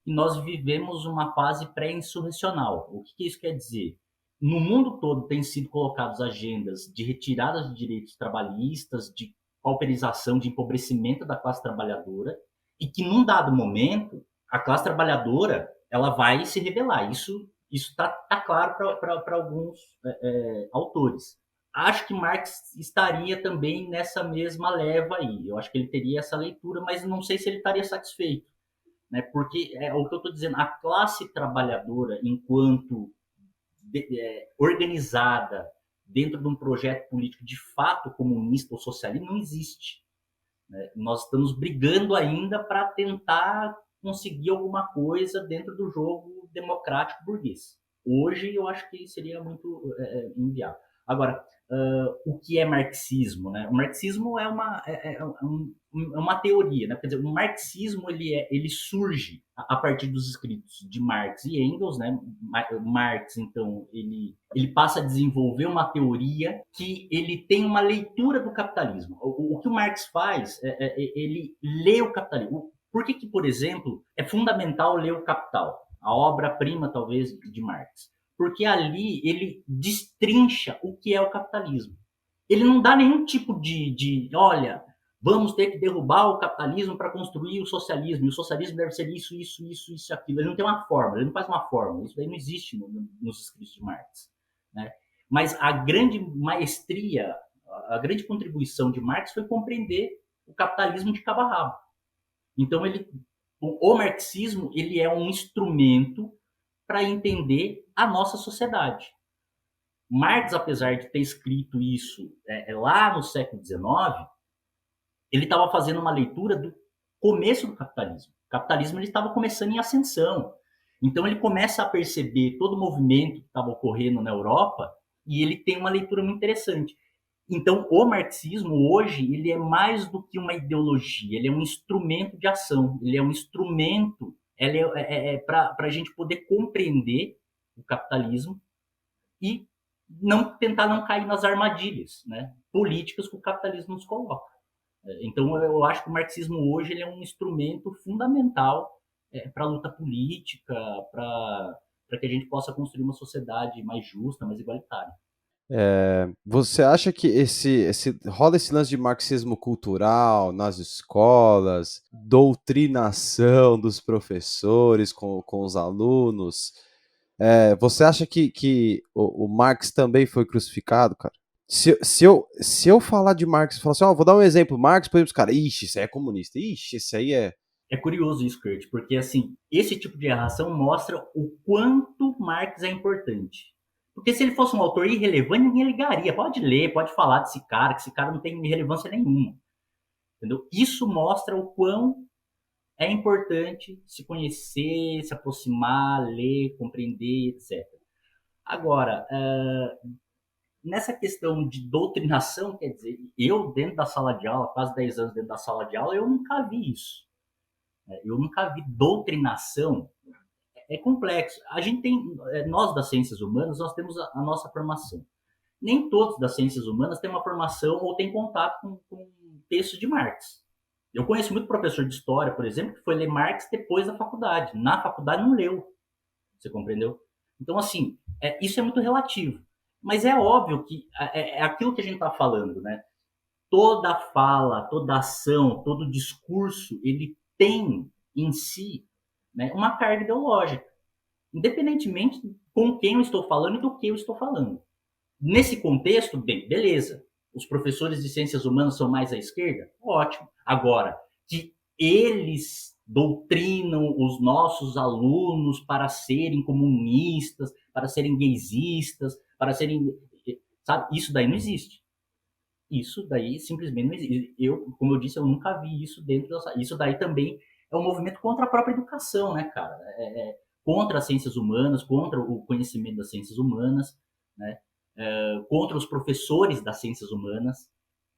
E nós vivemos uma fase pré-insurrecional. O que isso quer dizer? No mundo todo têm sido colocadas agendas de retirada de direitos trabalhistas, de pauperização, de empobrecimento da classe trabalhadora, e que num dado momento a classe trabalhadora ela vai se rebelar. Isso está claro para alguns autores. Acho que Marx estaria também nessa mesma leva aí. Eu acho que ele teria essa leitura, mas não sei se ele estaria satisfeito. Né? Porque o que eu estou dizendo, a classe trabalhadora, enquanto organizada dentro de um projeto político de fato comunista ou socialista, não existe. Né? Nós estamos brigando ainda para tentar conseguir alguma coisa dentro do jogo democrático burguês. Hoje eu acho que seria muito inviável. Agora, o que é marxismo? Né? O marxismo é uma teoria. Né? Quer dizer, o marxismo ele surge a partir dos escritos de Marx e Engels. Né? Marx, então, ele passa a desenvolver uma teoria que ele tem uma leitura do capitalismo. O que o Marx faz, ele lê o capitalismo. Por que, por exemplo, é fundamental ler o Capital? A obra-prima, talvez, de Marx. Porque ali ele destrincha o que é o capitalismo. Ele não dá nenhum tipo olha, vamos ter que derrubar o capitalismo para construir o socialismo, e o socialismo deve ser isso, aquilo. Ele não tem uma fórmula, ele não faz uma fórmula. Isso daí não existe nos escritos de Marx. Né? Mas a grande maestria, a grande contribuição de Marx foi compreender o capitalismo de cabo a rabo. Então, o marxismo ele é um instrumento para entender a nossa sociedade. Marx, apesar de ter escrito isso lá no século XIX, ele estava fazendo uma leitura do começo do capitalismo. O capitalismo ele estava começando em ascensão. Então, ele começa a perceber todo o movimento que estava ocorrendo na Europa e ele tem uma leitura muito interessante. Então, o marxismo, hoje, ele é mais do que uma ideologia, ele é um instrumento de ação, ele é um instrumento para a gente poder compreender o capitalismo e tentar não cair nas armadilhas, né, políticas que o capitalismo nos coloca. Então, eu acho que o marxismo hoje ele é um instrumento fundamental para a luta política, para que a gente possa construir uma sociedade mais justa, mais igualitária. Você acha que rola esse lance de marxismo cultural nas escolas, doutrinação dos professores com os alunos? Você acha que o Marx também foi crucificado, cara? Se eu falar de Marx, falar assim, vou dar um exemplo, Marx, por exemplo, os caras, ixi, isso aí é comunista, ixi, isso aí é... É curioso isso, Kurt, porque assim, esse tipo de erração mostra o quanto Marx é importante. Porque se ele fosse um autor irrelevante, ninguém ligaria. Pode ler, pode falar desse cara, que esse cara não tem relevância nenhuma. Entendeu? Isso mostra o quão é importante se conhecer, se aproximar, ler, compreender, etc. Agora, nessa questão de doutrinação, quer dizer, eu dentro da sala de aula, quase 10 anos dentro da sala de aula, eu nunca vi isso. Eu nunca vi doutrinação. É complexo. A gente tem, nós das ciências humanas, nós temos a nossa formação. Nem todos das ciências humanas têm uma formação ou têm contato com textos de Marx. Eu conheço muito professor de história, por exemplo, que foi ler Marx depois da faculdade. Na faculdade não leu. Você compreendeu? Então, assim, isso é muito relativo. Mas é óbvio que é aquilo que a gente está falando, né? Toda fala, toda ação, todo discurso, ele tem em si, né, uma carga ideológica, independentemente com quem eu estou falando e do que eu estou falando. Nesse contexto, beleza, os professores de ciências humanas são mais à esquerda? Ótimo. Agora, que eles doutrinam os nossos alunos para serem comunistas, para serem gaysistas, para serem... Sabe? Isso daí não existe. Isso daí simplesmente não existe. Como eu disse, eu nunca vi isso dentro dessa... Isso daí também é um movimento contra a própria educação, né, cara? Contra as ciências humanas, contra o conhecimento das ciências humanas, né? Contra os professores das ciências humanas.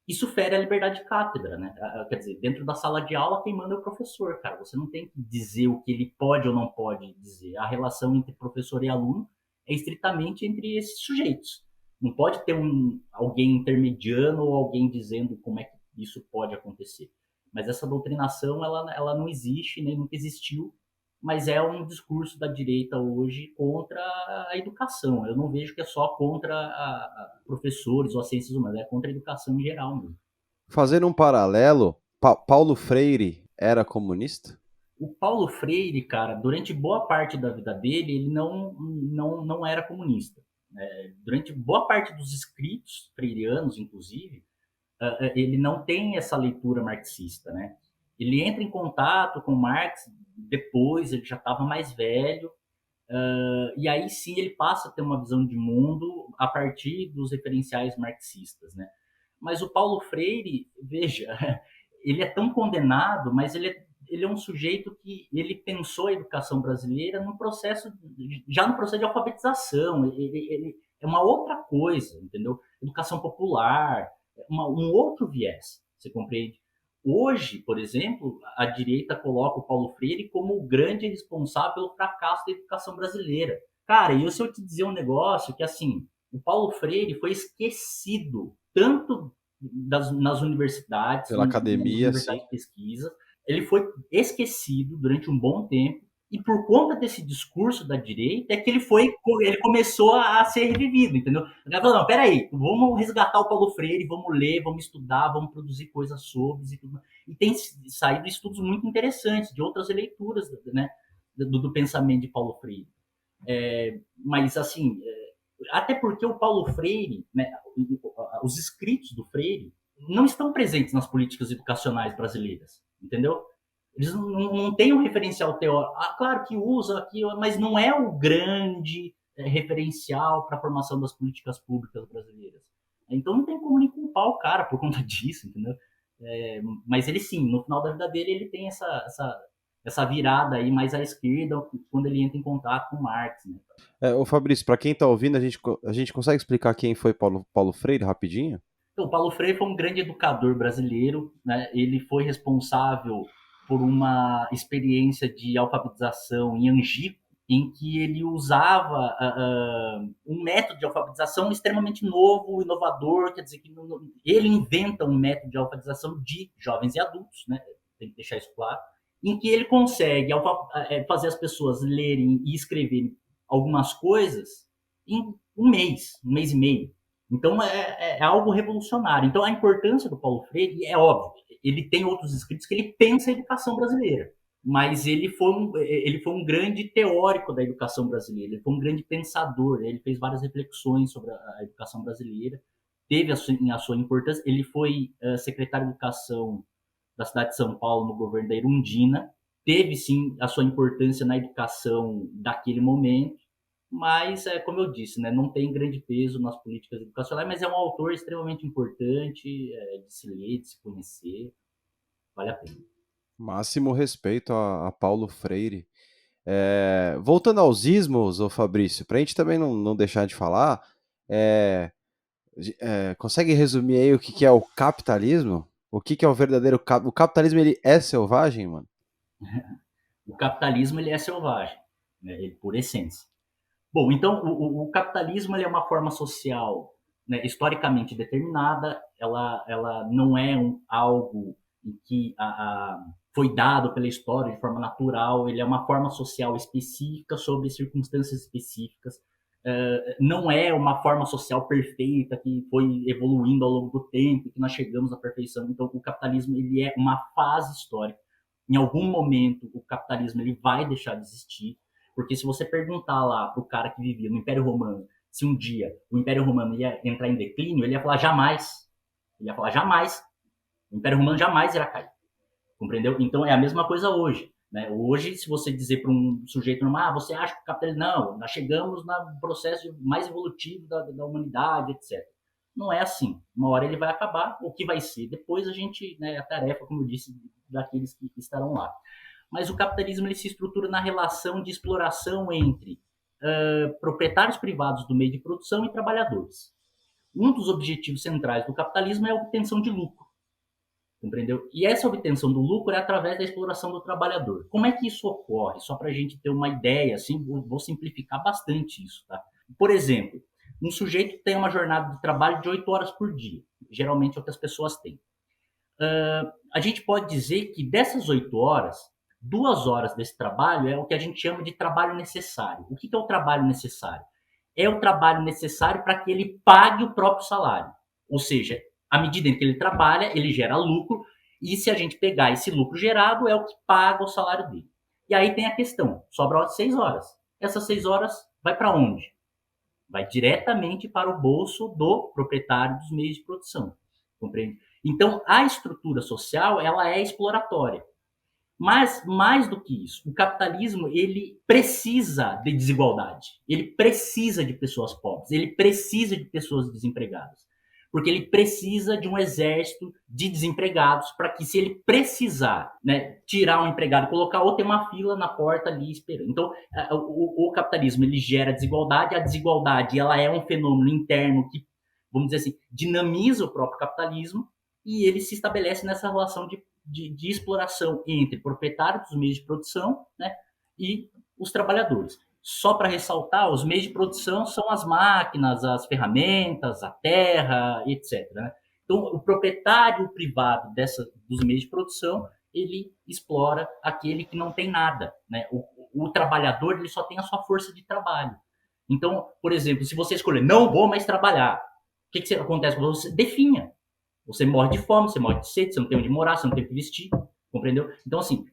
Isso fere a liberdade de cátedra, né? Quer dizer, dentro da sala de aula, quem manda é o professor, cara. Você não tem que dizer o que ele pode ou não pode dizer. A relação entre professor e aluno é estritamente entre esses sujeitos. Não pode ter alguém intermediando ou alguém dizendo como é que isso pode acontecer. Mas essa doutrinação, ela não existe, nem nunca existiu, mas é um discurso da direita hoje contra a educação. Eu não vejo que é só contra professores ou as ciências humanas, é contra a educação em geral mesmo. Fazendo um paralelo, Paulo Freire era comunista? O Paulo Freire, cara, durante boa parte da vida dele, ele não era comunista. Durante boa parte dos escritos freirianos, inclusive, ele não tem essa leitura marxista, né? Ele entra em contato com Marx depois, ele já estava mais velho, e aí sim ele passa a ter uma visão de mundo a partir dos referenciais marxistas, né? Mas o Paulo Freire, veja, ele é tão condenado, mas ele é um sujeito que ele pensou a educação brasileira já no processo de alfabetização. Ele é uma outra coisa, entendeu? Educação popular, um outro viés, você compreende? Hoje, por exemplo, a direita coloca o Paulo Freire como o grande responsável pelo fracasso da educação brasileira. Cara, e se eu te dizer um negócio que, assim, o Paulo Freire foi esquecido tanto nas universidades, pela academia, nas universidades de pesquisa, ele foi esquecido durante um bom tempo, e por conta desse discurso da direita é que ele começou a ser revivido, entendeu? O cara falou, não, peraí, vamos resgatar o Paulo Freire, vamos ler, vamos estudar, vamos produzir coisas sobre e tudo. E tem saído estudos muito interessantes de outras leituras, né, do pensamento de Paulo Freire. Mas, assim, Até porque o Paulo Freire, né, os escritos do Freire, não estão presentes nas políticas educacionais brasileiras, entendeu? Eles não têm um referencial teórico. Claro que usa aqui, mas não é o grande referencial para a formação das políticas públicas brasileiras. Então não tem como nem culpar o cara por conta disso, entendeu? Mas ele sim, no final da vida dele, ele tem essa virada aí mais à esquerda quando ele entra em contato com Marx, né? Ô Fabrício, para quem tá ouvindo, a gente consegue explicar quem foi Paulo Freire rapidinho? Então, o Paulo Freire foi um grande educador brasileiro, né? Ele foi responsável por uma experiência de alfabetização em Angico, em que ele usava um método de alfabetização extremamente novo, inovador, quer dizer que ele inventa um método de alfabetização de jovens e adultos, né? Tem que deixar isso claro, em que ele consegue fazer as pessoas lerem e escreverem algumas coisas em um mês e meio. Então é algo revolucionário. Então a importância do Paulo Freire é óbvio. Ele tem outros escritos que ele pensa a educação brasileira, mas ele foi um grande teórico da educação brasileira, ele foi um grande pensador, ele fez várias reflexões sobre a educação brasileira, teve a sua importância. Ele foi secretário de Educação da cidade de São Paulo no governo da Erundina, teve sim a sua importância na educação daquele momento, mas, como eu disse, né, não tem grande peso nas políticas educacionais, mas é um autor extremamente importante de se ler, de se conhecer, vale a pena. Máximo respeito a Paulo Freire. Voltando aos ismos, ô Fabrício, para a gente também não deixar de falar, consegue resumir aí o que é o capitalismo? O que é o verdadeiro o capitalismo? Ele é selvagem, mano? O capitalismo ele é selvagem, né, ele, por essência. Bom, então o capitalismo ele é uma forma social, né, historicamente determinada, ela não é algo que foi dado pela história de forma natural, ele é uma forma social específica sobre circunstâncias específicas, não é uma forma social perfeita que foi evoluindo ao longo do tempo, que nós chegamos à perfeição. Então o capitalismo ele é uma fase histórica. Em algum momento o capitalismo ele vai deixar de existir, porque se você perguntar lá para o cara que vivia no Império Romano se um dia o Império Romano ia entrar em declínio, ele ia falar jamais. Ele ia falar jamais. O Império Romano jamais irá cair. Compreendeu? Então é a mesma coisa hoje, né? Hoje, se você dizer para um sujeito normal, você acha que o capitalismo... Não, nós chegamos no processo mais evolutivo da humanidade, etc. Não é assim. Uma hora ele vai acabar, o que vai ser? Depois a gente, né, a tarefa, como eu disse, daqueles que estarão lá. Mas o capitalismo ele se estrutura na relação de exploração entre proprietários privados do meio de produção e trabalhadores. Um dos objetivos centrais do capitalismo é a obtenção de lucro, compreendeu? E essa obtenção do lucro é através da exploração do trabalhador. Como é que isso ocorre? Só para a gente ter uma ideia, assim, vou simplificar bastante isso, tá? Por exemplo, um sujeito tem uma jornada de trabalho de 8 horas por dia, geralmente é o que as pessoas têm. A gente pode dizer que dessas 8 horas, 2 horas desse trabalho é o que a gente chama de trabalho necessário. O que é o trabalho necessário? É o trabalho necessário para que ele pague o próprio salário. Ou seja, à medida em que ele trabalha, ele gera lucro, e se a gente pegar esse lucro gerado, é o que paga o salário dele. E aí tem a questão, sobra 6 horas. Essas 6 horas vai para onde? Vai diretamente para o bolso do proprietário dos meios de produção. Compreende? Então, a estrutura social, ela é exploratória. Mas, mais do que isso, o capitalismo, ele precisa de desigualdade. Ele precisa de pessoas pobres. Ele precisa de pessoas desempregadas. Porque ele precisa de um exército de desempregados para que, se ele precisar, né, tirar um empregado e colocar outro, tem uma fila na porta ali esperando. Então, o capitalismo, ele gera desigualdade. A desigualdade, ela é um fenômeno interno que, vamos dizer assim, dinamiza o próprio capitalismo, e ele se estabelece nessa relação de exploração entre proprietários dos meios de produção, né, e os trabalhadores. Só para ressaltar, os meios de produção são as máquinas, as ferramentas, a terra, etc. Né? Então, o proprietário privado dos meios de produção, ele explora aquele que não tem nada. Né? O trabalhador, ele só tem a sua força de trabalho. Então, por exemplo, se você escolher, não vou mais trabalhar, o que acontece com você? Definha. Você morre de fome, você morre de sede, você não tem onde morar, você não tem o que vestir, compreendeu? Então, assim,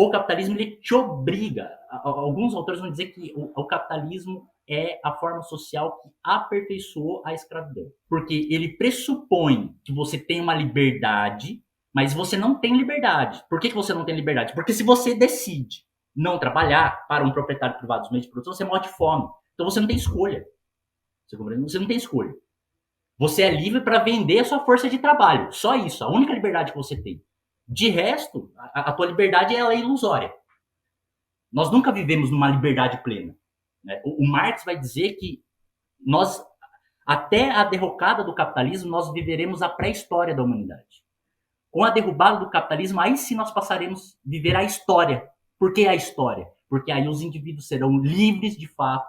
O capitalismo ele te obriga. Alguns autores vão dizer que o capitalismo é a forma social que aperfeiçoou a escravidão. Porque ele pressupõe que você tem uma liberdade, mas você não tem liberdade. Por que você não tem liberdade? Porque se você decide não trabalhar para um proprietário privado dos meios de produção, você morre de fome. Então você não tem escolha. Você compreende? Você não tem escolha. Você é livre para vender a sua força de trabalho. Só isso, a única liberdade que você tem. De resto, a tua liberdade ela é ilusória. Nós nunca vivemos numa liberdade plena. Né? O Marx vai dizer que nós, até a derrocada do capitalismo, nós viveremos a pré-história da humanidade. Com a derrubada do capitalismo, aí sim nós passaremos a viver a história. Por que a história? Porque aí os indivíduos serão livres de fato,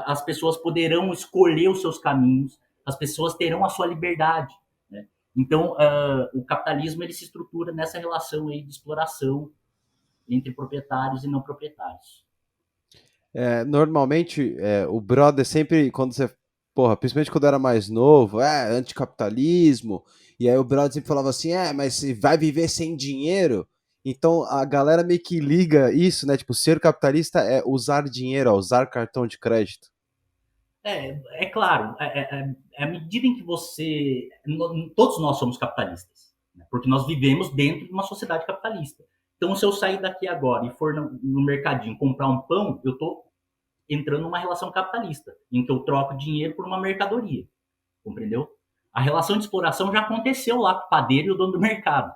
as pessoas poderão escolher os seus caminhos, as pessoas terão a sua liberdade. Né? Então, o capitalismo ele se estrutura nessa relação aí de exploração entre proprietários e não proprietários. Normalmente, o brother sempre, quando você, principalmente quando eu era mais novo, anticapitalismo, e aí o brother sempre falava assim, mas você vai viver sem dinheiro? Então a galera meio que liga isso, né? Tipo, ser capitalista é usar dinheiro, usar cartão de crédito. É claro, à medida em que todos nós somos capitalistas, né? Porque nós vivemos dentro de uma sociedade capitalista. Então, se eu sair daqui agora e for no mercadinho comprar um pão, eu estou entrando numa relação capitalista, em que eu troco dinheiro por uma mercadoria, compreendeu? A relação de exploração já aconteceu lá com o padeiro e o dono do mercado.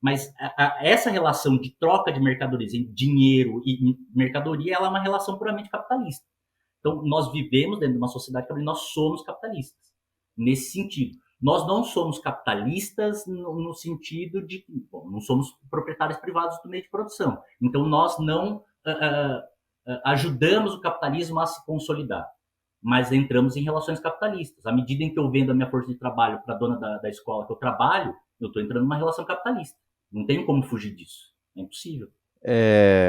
Mas essa relação de troca de mercadorias em dinheiro e mercadoria, ela é uma relação puramente capitalista. Então, nós vivemos dentro de uma sociedade capitalista, nós somos capitalistas, nesse sentido. Nós não somos capitalistas no sentido de... não somos proprietários privados do meio de produção. Então, nós não ajudamos o capitalismo a se consolidar, mas entramos em relações capitalistas. À medida em que eu vendo a minha força de trabalho para a dona da escola que eu trabalho, eu estou entrando numa relação capitalista. Não tenho como fugir disso. É impossível.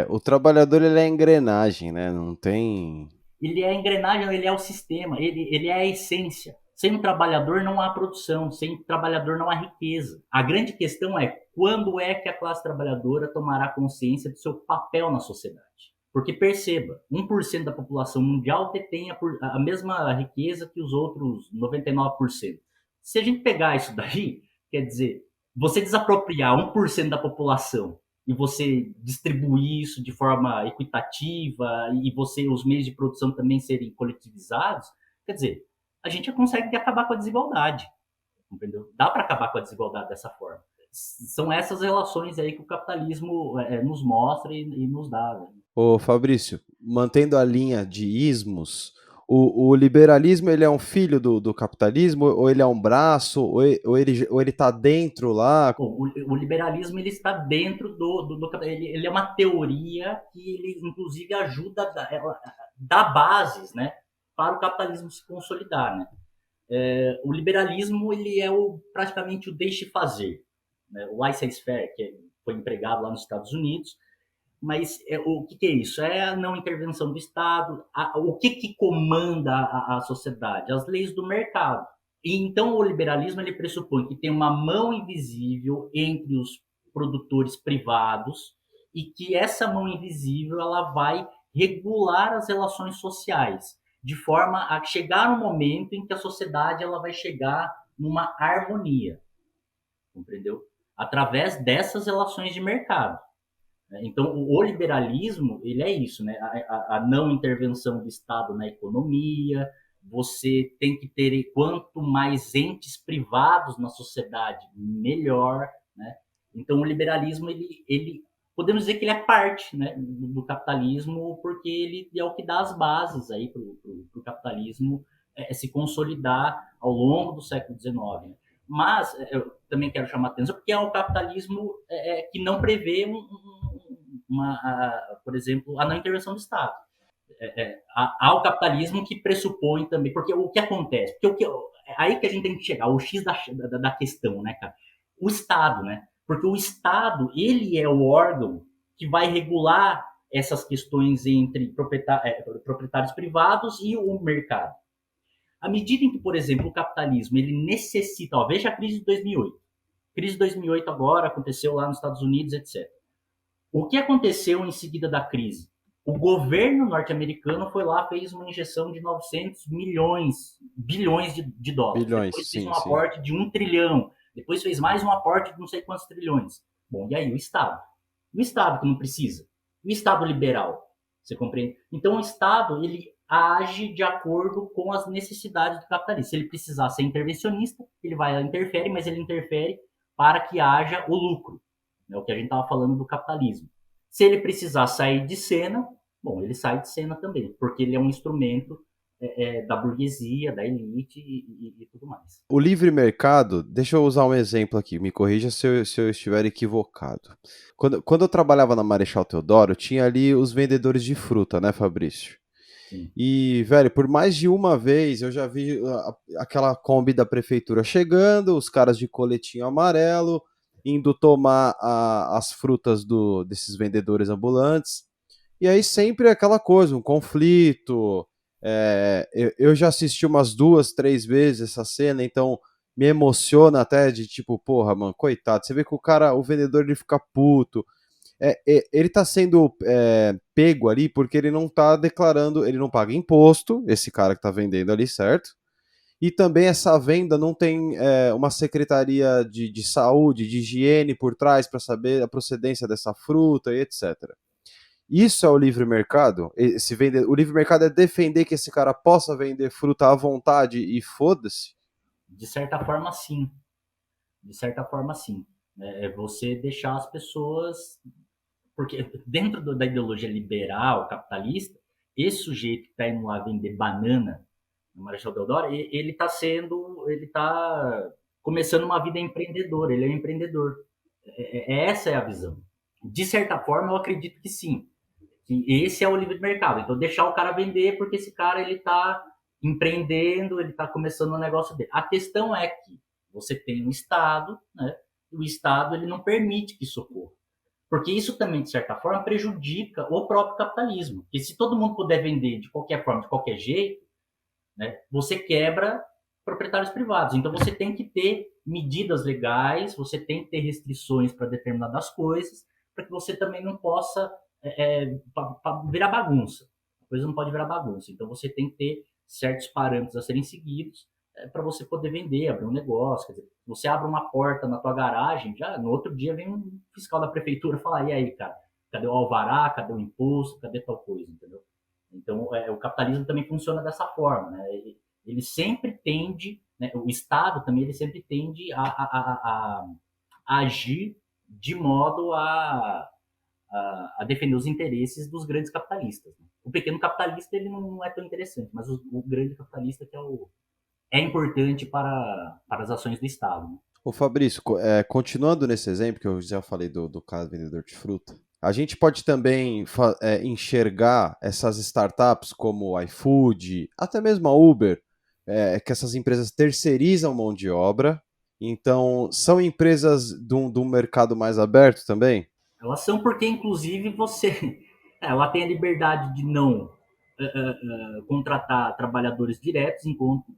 O trabalhador ele é a engrenagem, né? Não tem... Ele é a engrenagem, ele é o sistema, ele é a essência. Sem um trabalhador não há produção, sem um trabalhador não há riqueza. A grande questão é quando é que a classe trabalhadora tomará consciência do seu papel na sociedade. Porque perceba, 1% da população mundial detém a mesma riqueza que os outros 99%. Se a gente pegar isso daí, quer dizer, você desapropriar 1% da população e você distribuir isso de forma equitativa e os meios de produção também serem coletivizados, quer dizer, a gente já consegue acabar com a desigualdade, entendeu? Dá para acabar com a desigualdade dessa forma. São essas relações aí que o capitalismo nos mostra e nos dá. Né? Ô Fabrício, mantendo a linha de ismos, o liberalismo ele é um filho do capitalismo, ou ele é um braço, ou ele está dentro lá? Bom, o liberalismo ele está dentro do capitalismo. Ele é uma teoria que ele, inclusive, ajuda a dar bases, né, para o capitalismo se consolidar. Né? O liberalismo ele é praticamente o deixe-fazer, né? O laissez-faire, que foi empregado lá nos Estados Unidos. Mas o que é isso? É a não intervenção do Estado. O que comanda a sociedade? As leis do mercado. E então o liberalismo ele pressupõe que tem uma mão invisível entre os produtores privados e que essa mão invisível ela vai regular as relações sociais, de forma a chegar um momento em que a sociedade ela vai chegar numa harmonia, compreendeu? Através dessas relações de mercado. Então, o liberalismo, ele é isso, né? A não intervenção do Estado na economia, você tem que ter quanto mais entes privados na sociedade, melhor, né? Então, o liberalismo, ele podemos dizer que ele é parte, né, do capitalismo, porque ele é o que dá as bases aí para o capitalismo se consolidar ao longo do século XIX, né? Mas eu também quero chamar a atenção porque é um capitalismo que não prevê por exemplo, a não intervenção do Estado. Há o capitalismo que pressupõe também, porque o que acontece? Aí que a gente tem que chegar, o X da questão, né, cara? O Estado, né? Porque o Estado, ele é o órgão que vai regular essas questões entre proprietários privados e o mercado. À medida em que, por exemplo, o capitalismo, ele necessita... veja a crise de 2008. A crise de 2008 agora aconteceu lá nos Estados Unidos, etc. O que aconteceu em seguida da crise? O governo norte-americano foi lá, fez uma injeção de 900 bilhões de dólares. Depois fez um aporte de 1 trilhão. Depois fez mais um aporte de não sei quantos trilhões. Bom, e aí o Estado? O Estado que não precisa. O Estado liberal. Você compreende? Então o Estado, ele age de acordo com as necessidades do capitalista. Se ele precisar ser intervencionista, ele vai lá e interfere, mas ele interfere para que haja o lucro. É o que a gente estava falando do capitalismo. Se ele precisar sair de cena, bom, ele sai de cena também, porque ele é um instrumento da burguesia, da elite e tudo mais. O livre mercado, deixa eu usar um exemplo aqui, me corrija se eu estiver equivocado. Quando eu trabalhava na Marechal Deodoro, tinha ali os vendedores de fruta, né, Fabrício? Sim. E, velho, por mais de uma vez eu já vi aquela Kombi da prefeitura chegando, os caras de coletinho amarelo, indo tomar as frutas desses vendedores ambulantes. E aí sempre é aquela coisa, um conflito. Eu já assisti umas 2, 3 vezes essa cena, então me emociona até de tipo, porra, mano, coitado. Você vê que o vendedor, ele fica puto. Ele tá sendo pego ali porque ele não tá declarando, ele não paga imposto, esse cara que tá vendendo ali, certo? E também essa venda não tem uma secretaria de saúde, de higiene por trás para saber a procedência dessa fruta e etc. Isso é o livre mercado? O livre mercado é defender que esse cara possa vender fruta à vontade e foda-se? De certa forma, sim. De certa forma, sim. É você deixar as pessoas... Porque dentro da ideologia liberal, capitalista, esse sujeito que está indo lá vender banana no Marechal Deodoro, ele está começando uma vida empreendedora, ele é um empreendedor. Essa é a visão. De certa forma, eu acredito que sim. Que esse é o livre mercado. Então, deixar o cara vender, porque esse cara ele está empreendendo, ele está começando um negócio dele. A questão é que você tem um Estado, né? E o Estado ele não permite que isso ocorra. Porque isso também, de certa forma, prejudica o próprio capitalismo. Porque se todo mundo puder vender de qualquer forma, de qualquer jeito, né, você quebra proprietários privados. Então, você tem que ter medidas legais, você tem que ter restrições para determinadas coisas, para que você também não possa virar bagunça. A coisa não pode virar bagunça. Então, você tem que ter certos parâmetros a serem seguidos para você poder vender, abrir um negócio. Quer dizer, você abre uma porta na tua garagem, já no outro dia vem um fiscal da prefeitura falar, e aí, cara, cadê o alvará, cadê o imposto, cadê tal coisa, entendeu? Então, o capitalismo também funciona dessa forma, né? Ele sempre tende, né? O Estado também, ele sempre tende a agir de modo a defender os interesses dos grandes capitalistas. Né? O pequeno capitalista, ele não é tão interessante, mas o grande capitalista que é importante para as ações do Estado. Né? Ô Fabrício, continuando nesse exemplo que eu já falei do caso vendedor de fruta, a gente pode também enxergar essas startups como o iFood, até mesmo a Uber, que essas empresas terceirizam mão de obra, então são empresas de um mercado mais aberto também? Elas são porque, inclusive, ela tem a liberdade de não contratar trabalhadores diretos,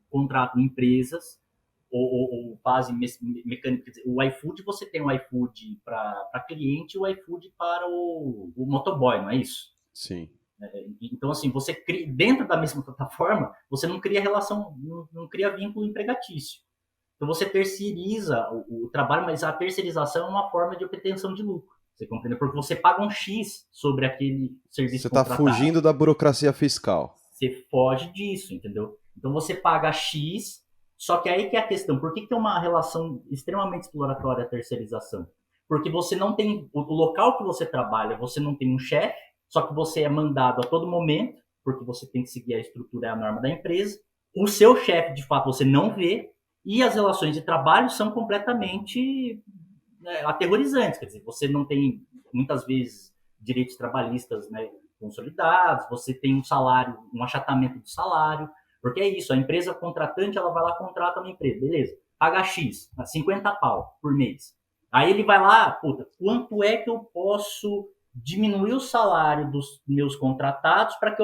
contratam empresas ou fazem mecânica. O iFood, você tem o iFood para cliente e o iFood para o motoboy, não é isso? Sim. Então, assim, você cria, dentro da mesma plataforma, você não cria relação, não cria vínculo empregatício. Então, você terceiriza o trabalho, mas a terceirização é uma forma de obtenção de lucro. Você compreende? Porque você paga um X sobre aquele serviço contratado. Você está fugindo da burocracia fiscal. Você foge disso, entendeu? Então você paga X, só que aí que é a questão. Por que tem uma relação extremamente exploratória a terceirização? Porque você não tem... O local que você trabalha, você não tem um chefe, só que você é mandado a todo momento, porque você tem que seguir a estrutura e a norma da empresa. O seu chefe, de fato, você não vê. E as relações de trabalho são completamente... aterrorizantes, quer dizer, você não tem, muitas vezes, direitos trabalhistas, né, consolidados, você tem um salário, um achatamento do salário, porque é isso, a empresa contratante, ela vai lá, contrata uma empresa, beleza, paga X, 50 pau por mês. Aí ele vai lá, puta, quanto é que eu posso diminuir o salário dos meus contratados para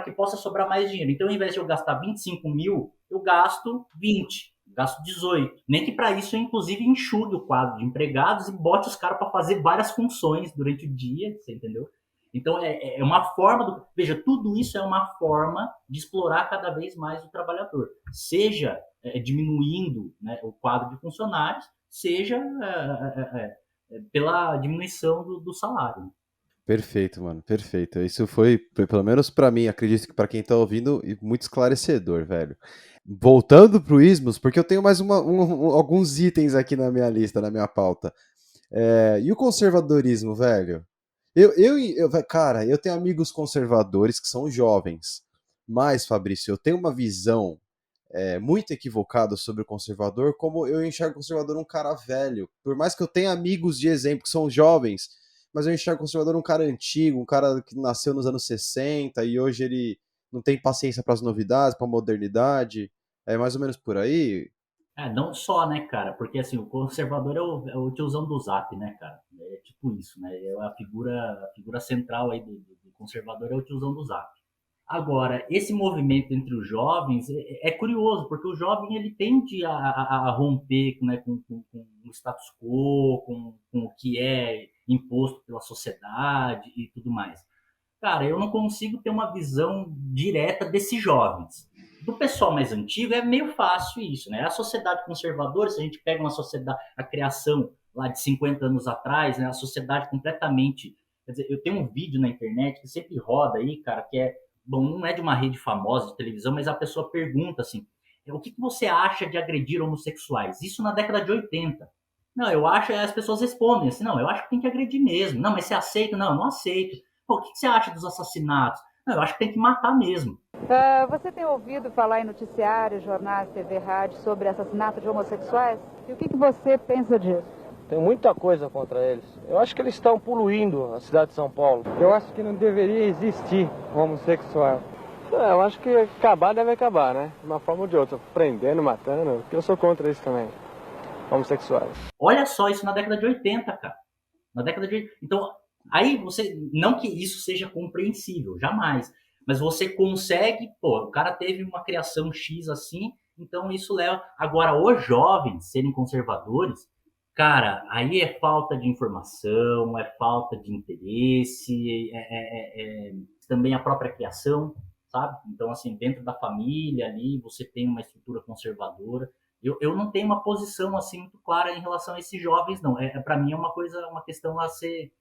que possa sobrar mais dinheiro? Então, ao invés de eu gastar 25 mil, eu gasto 20. Gasto 18. Nem que para isso eu, inclusive, enxugue o quadro de empregados e bote os caras para fazer várias funções durante o dia, você entendeu? Então, é uma forma Veja, tudo isso é uma forma de explorar cada vez mais o trabalhador. Seja diminuindo, né, o quadro de funcionários, seja pela diminuição do salário. Perfeito, mano, perfeito. Isso foi, pelo menos pra mim, acredito que pra quem tá ouvindo, muito esclarecedor, velho. Voltando pro Ismos, porque eu tenho mais alguns itens aqui na minha lista, na minha pauta. E o conservadorismo, velho? Cara, eu tenho amigos conservadores que são jovens, mas, Fabrício, eu tenho uma visão muito equivocada sobre o conservador, como eu enxergo o conservador um cara velho. Por mais que eu tenha amigos de exemplo que são jovens, mas eu enxergo o conservador um cara antigo, um cara que nasceu nos anos 60 e hoje ele não tem paciência para as novidades, para a modernidade. É mais ou menos por aí? Não só, né, cara? Porque, assim, o conservador é o tiozão do Zap, né, cara? É tipo isso, né? A figura central aí do conservador é o tiozão do Zap. Agora, esse movimento entre os jovens é curioso, porque o jovem ele tende a romper, né, com o status quo, com o que é imposto pela sociedade e tudo mais. Cara, eu não consigo ter uma visão direta desses jovens. Do pessoal mais antigo é meio fácil isso, né? A sociedade conservadora, se a gente pega uma sociedade, a criação lá de 50 anos atrás, né? A sociedade completamente... Quer dizer, eu tenho um vídeo na internet que sempre roda aí, cara, que bom, não é de uma rede famosa de televisão, mas a pessoa pergunta assim, o que você acha de agredir homossexuais? Isso na década de 80. Não, eu acho, as pessoas respondem assim, não, eu acho que tem que agredir mesmo. Não, mas você aceita? Não, eu não aceito. Pô, o que você acha dos assassinatos? Não, eu acho que tem que matar mesmo. Você tem ouvido falar em noticiários, jornais, TV, rádio sobre assassinato de homossexuais? E o que você pensa disso? Tem muita coisa contra eles. Eu acho que eles estão poluindo a cidade de São Paulo. Eu acho que não deveria existir homossexual. Eu acho que acabar deve acabar, né? De uma forma ou de outra. Prendendo, matando. Porque eu sou contra isso também. Homossexuais. Olha só, isso na década de 80, cara. Na década de... Então, aí você... Não que isso seja compreensível, jamais. Mas você consegue... Pô, o cara teve uma criação X assim, então isso leva... Agora, os jovens serem conservadores... Cara, aí é falta de informação, é falta de interesse, também a própria criação, sabe? Então, assim, dentro da família ali, você tem uma estrutura conservadora. Eu não tenho uma posição, assim, muito clara em relação a esses jovens, não. Para mim é uma questão a ser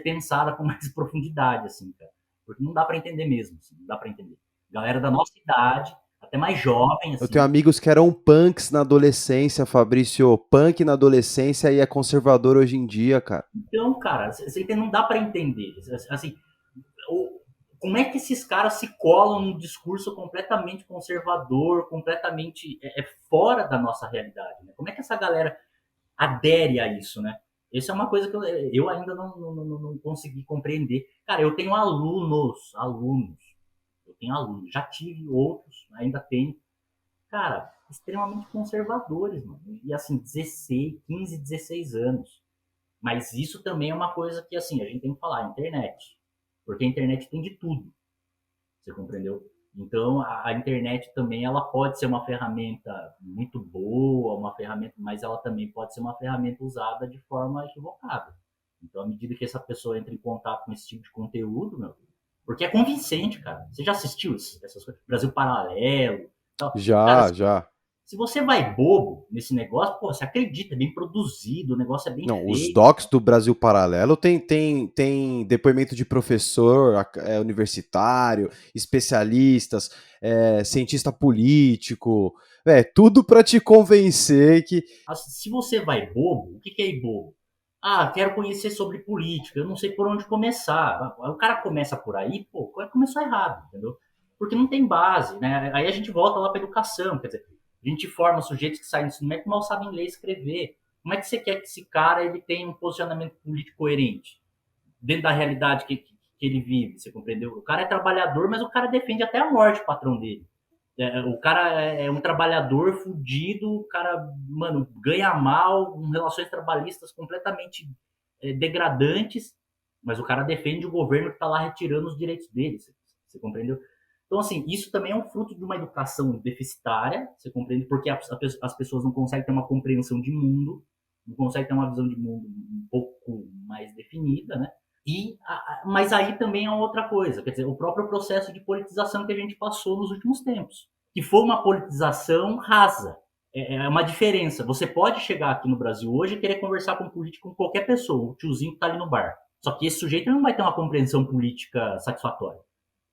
pensada com mais profundidade, assim, cara. Porque não dá para entender mesmo, assim, não dá para entender. Galera da nossa idade... Até mais jovem, assim. Eu tenho amigos que eram punks na adolescência, Fabrício. Punk na adolescência e é conservador hoje em dia, cara. Então, cara, não dá para entender. Assim, como é que esses caras se colam num discurso completamente conservador, completamente fora da nossa realidade, né? Como é que essa galera adere a isso, né? Isso é uma coisa que eu ainda não consegui compreender. Cara, eu tenho alunos. Eu tenho alunos, já tive outros, ainda tenho, cara, extremamente conservadores, mano. E assim, 15, 16 anos. Mas isso também é uma coisa que, assim, a gente tem que falar, a internet. Porque a internet tem de tudo. Você compreendeu? Então, a internet também, ela pode ser uma ferramenta muito boa, mas ela também pode ser uma ferramenta usada de forma equivocada. Então, à medida que essa pessoa entra em contato com esse tipo de conteúdo, meu, porque é convincente, cara. Você já assistiu essas coisas? Brasil Paralelo? Tal. Já. Se você vai bobo nesse negócio, pô, você acredita, é bem produzido, o negócio é bem feito. Os docs do Brasil Paralelo tem depoimento de professor universitário, especialistas, cientista político, tudo pra te convencer que... Se você vai bobo, o que é ir bobo? Quero conhecer sobre política, eu não sei por onde começar. O cara começa por aí, pô, começou errado, entendeu? Porque não tem base, né? Aí a gente volta lá para educação, quer dizer, a gente forma sujeitos que saem do ensino médio que mal sabem ler e escrever. Como é que você quer que esse cara ele tenha um posicionamento político coerente dentro da realidade que ele vive, você compreendeu? O cara é trabalhador, mas o cara defende até a morte o patrão dele. O cara é um trabalhador fudido, o cara, mano, ganha mal, com relações trabalhistas completamente degradantes, mas o cara defende o governo que tá lá retirando os direitos dele, você compreendeu? Então, assim, isso também é um fruto de uma educação deficitária, você compreende? Porque as pessoas não conseguem ter uma compreensão de mundo, não conseguem ter uma visão de mundo um pouco mais definida, né? Mas aí também é outra coisa, quer dizer, o próprio processo de politização que a gente passou nos últimos tempos, que foi uma politização rasa. É uma diferença. Você pode chegar aqui no Brasil hoje e querer conversar com político com qualquer pessoa, o tiozinho que está ali no bar. Só que esse sujeito não vai ter uma compreensão política satisfatória.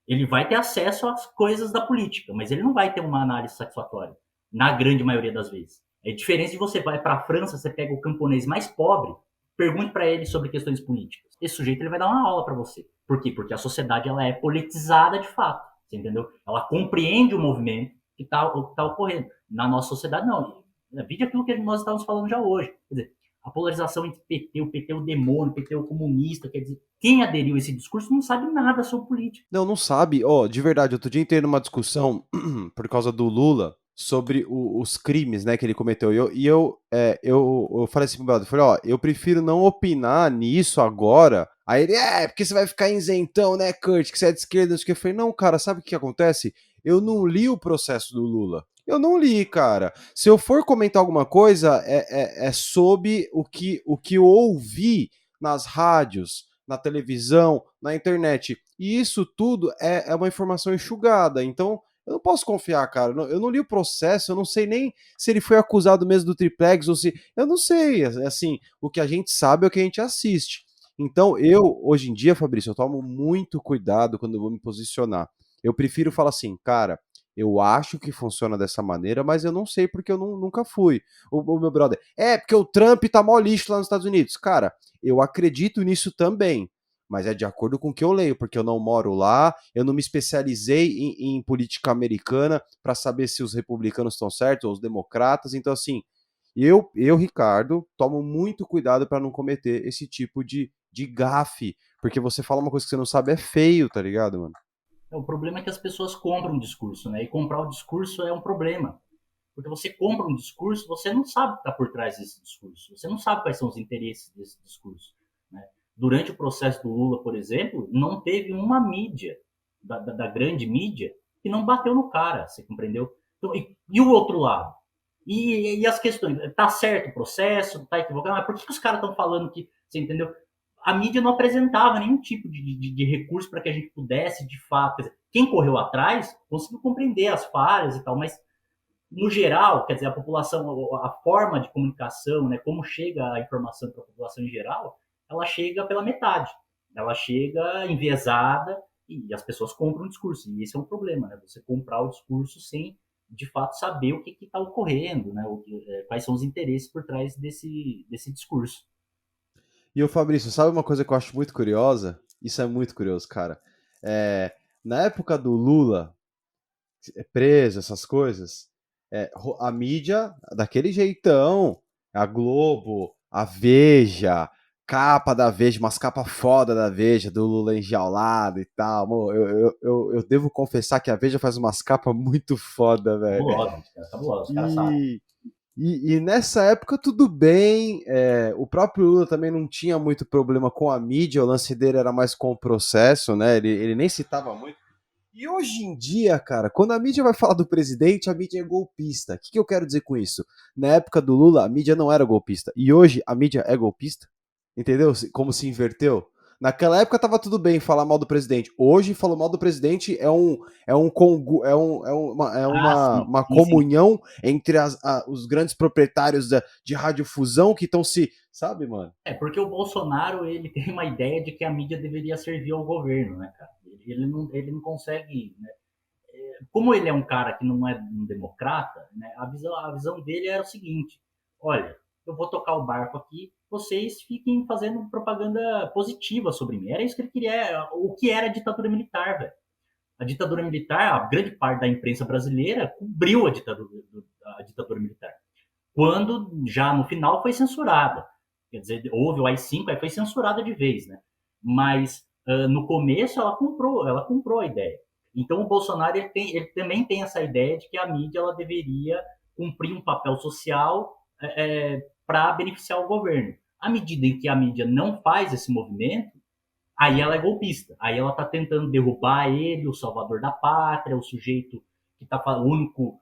Ele vai ter acesso às coisas da política, mas ele não vai ter uma análise satisfatória, na grande maioria das vezes. É diferente de você vai para a França, você pega o camponês mais pobre, pergunte para ele sobre questões políticas. Esse sujeito ele vai dar uma aula para você. Por quê? Porque a sociedade ela é politizada de fato, você entendeu? Ela compreende o movimento que está ocorrendo. Na nossa sociedade, não. Vide aquilo que nós estávamos falando já hoje. Quer dizer, a polarização entre o PT é o demônio, o PT é o comunista, quer dizer, quem aderiu a esse discurso não sabe nada sobre política. Não sabe. De verdade, outro dia entrei numa discussão por causa do Lula sobre os crimes, né, que ele cometeu. E eu falei assim pro meu brother, eu prefiro não opinar nisso agora. Aí ele, porque você vai ficar isentão, né, Kurt, que você é de esquerda, não sei o que. Eu falei, não, cara, sabe o que acontece? Eu não li o processo do Lula. Eu não li, cara. Se eu for comentar alguma coisa, é sobre o que eu ouvi nas rádios, na televisão, na internet. E isso tudo é uma informação enxugada. Então, eu não posso confiar, cara. Eu não li o processo, eu não sei nem se ele foi acusado mesmo do triplex ou se... Eu não sei. Assim, o que a gente sabe é o que a gente assiste. Então, hoje em dia, Fabrício, eu tomo muito cuidado quando eu vou me posicionar. Eu prefiro falar assim, cara, eu acho que funciona dessa maneira, mas eu não sei porque eu nunca fui. O meu brother, porque o Trump tá mó lixo lá nos Estados Unidos. Cara, eu acredito nisso também, mas é de acordo com o que eu leio, porque eu não moro lá, eu não me especializei em política americana para saber se os republicanos estão certos ou os democratas. Então, assim, eu Ricardo, tomo muito cuidado para não cometer esse tipo de gafe, porque você fala uma coisa que você não sabe é feio, tá ligado, mano? O problema é que as pessoas compram o discurso, né? E comprar o discurso é um problema. Porque você compra um discurso, você não sabe o que está por trás desse discurso. Você não sabe quais são os interesses desse discurso. Né? Durante o processo do Lula, por exemplo, não teve uma mídia, da grande mídia, que não bateu no cara, você compreendeu? Então, e o outro lado? E as questões? Tá certo o processo? Tá equivocado? Mas por que os caras estão falando que... Você entendeu? A mídia não apresentava nenhum tipo de recurso para que a gente pudesse, de fato... Quer dizer, quem correu atrás conseguiu compreender as falhas e tal, mas, no geral, quer dizer, a população, a forma de comunicação, né, como chega a informação para a população em geral, ela chega pela metade. Ela chega enviesada e as pessoas compram o discurso. E esse é um problema, né? Você comprar o discurso sem, de fato, saber o que está ocorrendo, né? Quais são os interesses por trás desse discurso. E o Fabrício, sabe uma coisa que eu acho muito curiosa? Isso é muito curioso, cara. Na época do Lula, preso, essas coisas, a mídia, daquele jeitão, a Globo, a Veja, capa da Veja, umas capas foda da Veja, do Lula enjaulado e tal. Amor, eu devo confessar que a Veja faz umas capas muito foda, velho. Cabuloso, os caras sabem. E nessa época tudo bem, o próprio Lula também não tinha muito problema com a mídia, o lance dele era mais com o processo, né? Ele nem citava muito. E hoje em dia, cara, quando a mídia vai falar do presidente, a mídia é golpista. O que eu quero dizer com isso? Na época do Lula, a mídia não era golpista. E hoje a mídia é golpista? Entendeu? Como se inverteu? Naquela época tava tudo bem falar mal do presidente. Hoje, falar mal do presidente é uma comunhão entre os grandes proprietários de radiodifusão que estão se... Sabe, mano? Porque o Bolsonaro, ele tem uma ideia de que a mídia deveria servir ao governo, né, cara? Ele não consegue... Né? Como ele é um cara que não é um democrata, né, a visão dele era o seguinte: olha, eu vou tocar o barco aqui, vocês fiquem fazendo propaganda positiva sobre mim. Era isso que ele queria, o que era a ditadura militar, velho. A ditadura militar, a grande parte da imprensa brasileira cobriu a ditadura militar. Quando, já no final, foi censurada. Quer dizer, houve o AI-5, aí foi censurada de vez, né? Mas, no começo, ela comprou a ideia. Então, o Bolsonaro ele também tem essa ideia de que a mídia ela deveria cumprir um papel social para beneficiar o governo. À medida em que a mídia não faz esse movimento, aí ela é golpista. Aí ela tá tentando derrubar ele, o salvador da pátria, o sujeito que tá falando, o único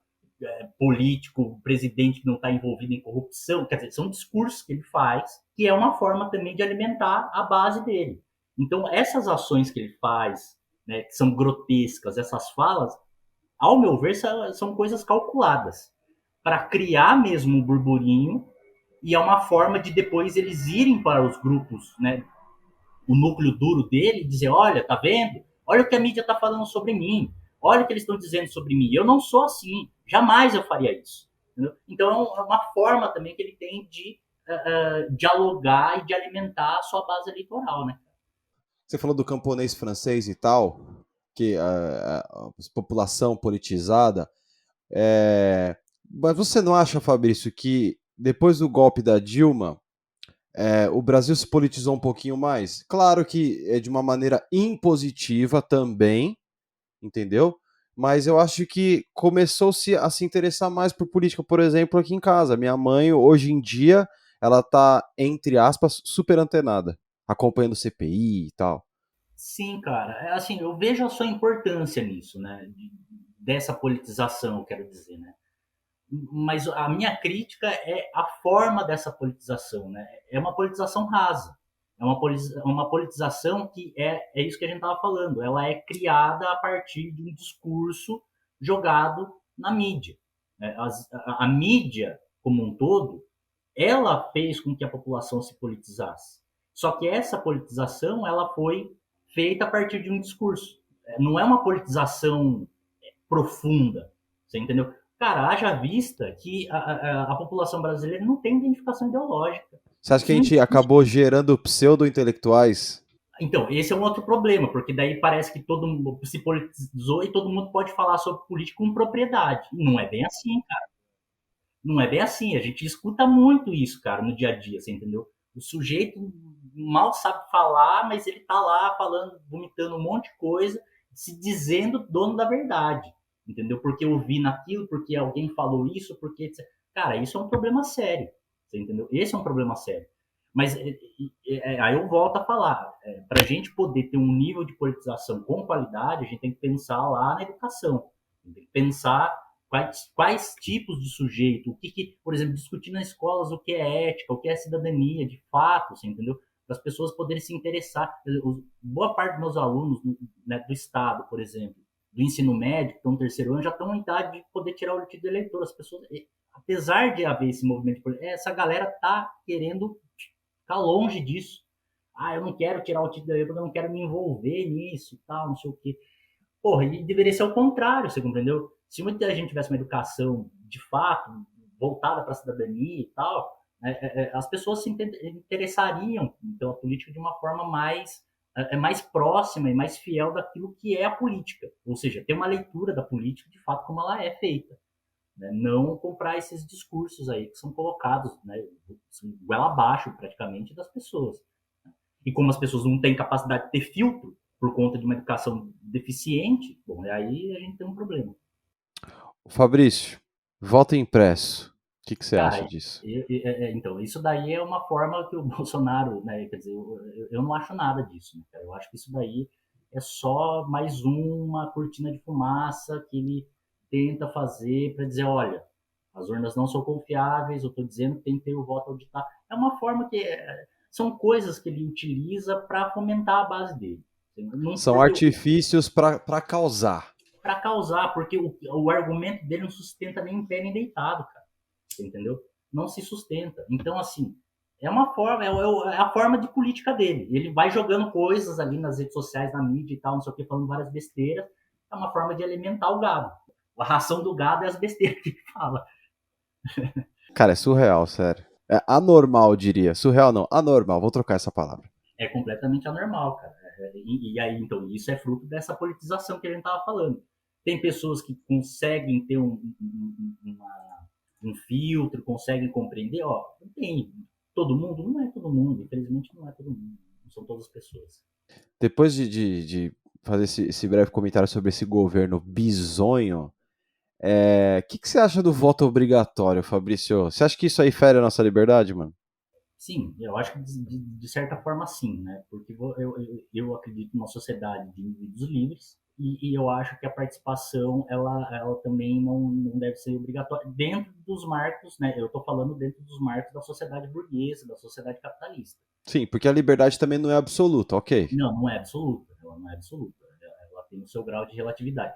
político, presidente que não está envolvido em corrupção. Quer dizer, são discursos que ele faz, que é uma forma também de alimentar a base dele. Então, essas ações que ele faz, né, que são grotescas, essas falas, ao meu ver, são coisas calculadas para criar mesmo um burburinho, e é uma forma de depois eles irem para os grupos, né, o núcleo duro dele, e dizer, olha, tá vendo? Olha o que a mídia está falando sobre mim. Olha o que eles estão dizendo sobre mim. Eu não sou assim. Jamais eu faria isso. Entendeu? Então, é uma forma também que ele tem de dialogar e de alimentar a sua base eleitoral, né? Você falou do camponês francês e tal, que a população politizada. Mas você não acha, Fabrício, que depois do golpe da Dilma, o Brasil se politizou um pouquinho mais? Claro que é de uma maneira impositiva também, entendeu? Mas eu acho que começou-se a se interessar mais por política, por exemplo, aqui em casa. Minha mãe, hoje em dia, ela tá, entre aspas, super antenada, acompanhando CPI e tal. Sim, cara. Assim, eu vejo a sua importância nisso, né? Dessa politização, eu quero dizer, né? Mas a minha crítica é a forma dessa politização, né? É uma politização rasa. É uma politização que é isso que a gente estava falando. Ela é criada a partir de um discurso jogado na mídia. A mídia, como um todo, ela fez com que a população se politizasse. Só que essa politização ela foi feita a partir de um discurso. Não é uma politização profunda, você entendeu? Cara, haja vista que a população brasileira não tem identificação ideológica. Você acha que a gente acabou gerando pseudo-intelectuais? Então, esse é um outro problema, porque daí parece que todo mundo se politizou e todo mundo pode falar sobre política com propriedade. Não é bem assim, cara. Não é bem assim. A gente escuta muito isso, cara, no dia a dia, você entendeu? O sujeito mal sabe falar, mas ele tá lá falando, vomitando um monte de coisa, se dizendo dono da verdade, entendeu? Porque eu vi naquilo, porque alguém falou isso, porque... Cara, isso é um problema sério, você entendeu? Esse é um problema sério. Mas aí eu volto a falar, para a gente poder ter um nível de politização com qualidade, a gente tem que pensar lá na educação, tem que pensar quais tipos de sujeito, por exemplo, discutir nas escolas o que é ética, o que é cidadania, de fato, você entendeu? Para as pessoas poderem se interessar. Boa parte dos meus alunos, né, do Estado, por exemplo, do ensino médio, que estão no terceiro ano, já estão em idade de poder tirar o título de eleitor. As pessoas, apesar de haver esse movimento, essa galera tá querendo ficar longe disso. Eu não quero tirar o título de eleitor porque eu não quero me envolver nisso e tal, não sei o quê. Porra, e deveria ser o contrário, você compreendeu? Se muita gente tivesse uma educação, de fato, voltada para a cidadania e tal, as pessoas se interessariam pela política de uma forma mais próxima e mais fiel daquilo que é a política. Ou seja, ter uma leitura da política, de fato, como ela é feita. Né? Não comprar esses discursos aí que são colocados, né, goela abaixo, praticamente, das pessoas. E como as pessoas não têm capacidade de ter filtro por conta de uma educação deficiente, bom, aí a gente tem um problema. Fabrício, voto impresso. O que você acha disso? Então, isso daí é uma forma que o Bolsonaro, né, quer dizer, eu não acho nada disso, né, cara? Eu acho que isso daí é só mais uma cortina de fumaça que ele tenta fazer para dizer, olha, as urnas não são confiáveis, eu estou dizendo que tem que ter o voto auditável. É uma forma que são coisas que ele utiliza para fomentar a base dele. São artifícios para causar. Para causar, porque o argumento dele não sustenta nem em pé nem deitado, cara. Entendeu? Não se sustenta. Então, assim, é uma forma, é a forma de política dele. Ele vai jogando coisas ali nas redes sociais, na mídia e tal, não sei o que, falando várias besteiras. É uma forma de alimentar o gado. A ração do gado é as besteiras que ele fala. Cara, é surreal, sério. É anormal, diria. Surreal não, anormal. Vou trocar essa palavra. É completamente anormal, cara. E aí, então, isso é fruto dessa politização que a gente tava falando. Tem pessoas que conseguem ter um filtro, conseguem compreender, não tem todo mundo, não é todo mundo, infelizmente não é todo mundo, não são todas as pessoas. Depois de fazer esse breve comentário sobre esse governo bizonho, que você acha do voto obrigatório, Fabrício? Você acha que isso aí fere a nossa liberdade, mano? Sim, eu acho que de certa forma sim, né? Porque eu acredito numa sociedade de indivíduos livres e eu acho que a participação ela também não deve ser obrigatória dentro dos marcos, né? Eu estou falando dentro dos marcos da sociedade burguesa, da sociedade capitalista. Sim, porque a liberdade também não é absoluta, ok. Não é absoluta, ela não é absoluta, ela tem o seu grau de relatividade.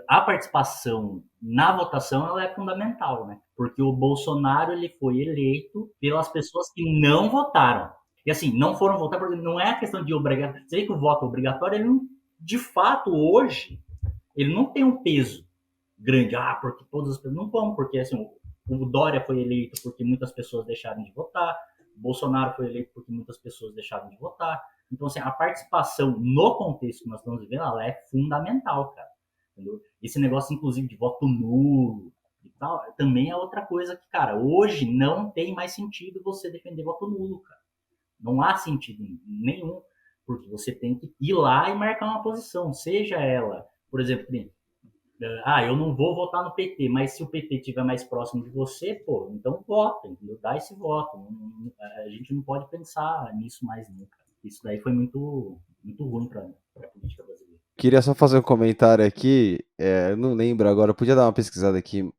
A participação na votação ela é fundamental, né? Porque o Bolsonaro ele foi eleito pelas pessoas que não votaram. E assim, não foram votar porque não é a questão de obrigatório. Você vê que o voto obrigatório, ele não, de fato, hoje, ele não tem um peso grande. Porque todas as pessoas não vão, porque assim, o Dória foi eleito porque muitas pessoas deixaram de votar, o Bolsonaro foi eleito porque muitas pessoas deixaram de votar. Então, assim, a participação no contexto que nós estamos vivendo, ela é fundamental, cara. Entendeu? Esse negócio, inclusive, de voto nulo e tal, também é outra coisa que, cara, hoje não tem mais sentido você defender voto nulo, cara. Não há sentido nenhum, porque você tem que ir lá e marcar uma posição, seja ela, por exemplo, eu não vou votar no PT, mas se o PT estiver mais próximo de você, pô, então vota, entendeu? Dá esse voto. A gente não pode pensar nisso mais nunca. Isso daí foi muito, muito ruim para a política brasileira. Queria só fazer um comentário aqui, eu não lembro agora, eu podia dar uma pesquisada aqui.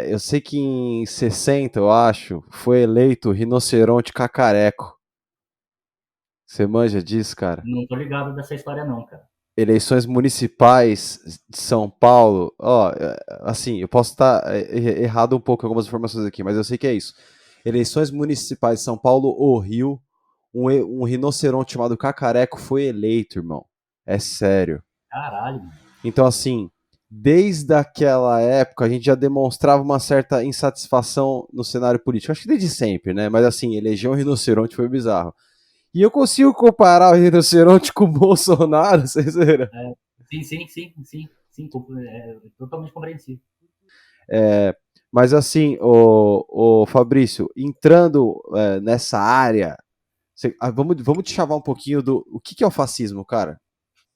Eu sei que em 60, eu acho, foi eleito o rinoceronte cacareco. Você manja disso, cara? Não tô ligado dessa história não, cara. Eleições municipais de São Paulo, assim, eu posso estar errado um pouco em algumas informações aqui, mas eu sei que é isso. Eleições municipais de São Paulo ou Rio, um rinoceronte chamado Cacareco foi eleito, irmão. É sério. Caralho, mano. Então, assim, desde aquela época a gente já demonstrava uma certa insatisfação no cenário político. Acho que desde sempre, né? Mas assim, eleger um rinoceronte foi bizarro. E eu consigo comparar o rinoceronte com o Bolsonaro, vocês viram? Sim, totalmente compreensível. Mas assim, o Fabrício, entrando nessa área, vamos te chavar um pouquinho do o que é o fascismo, cara?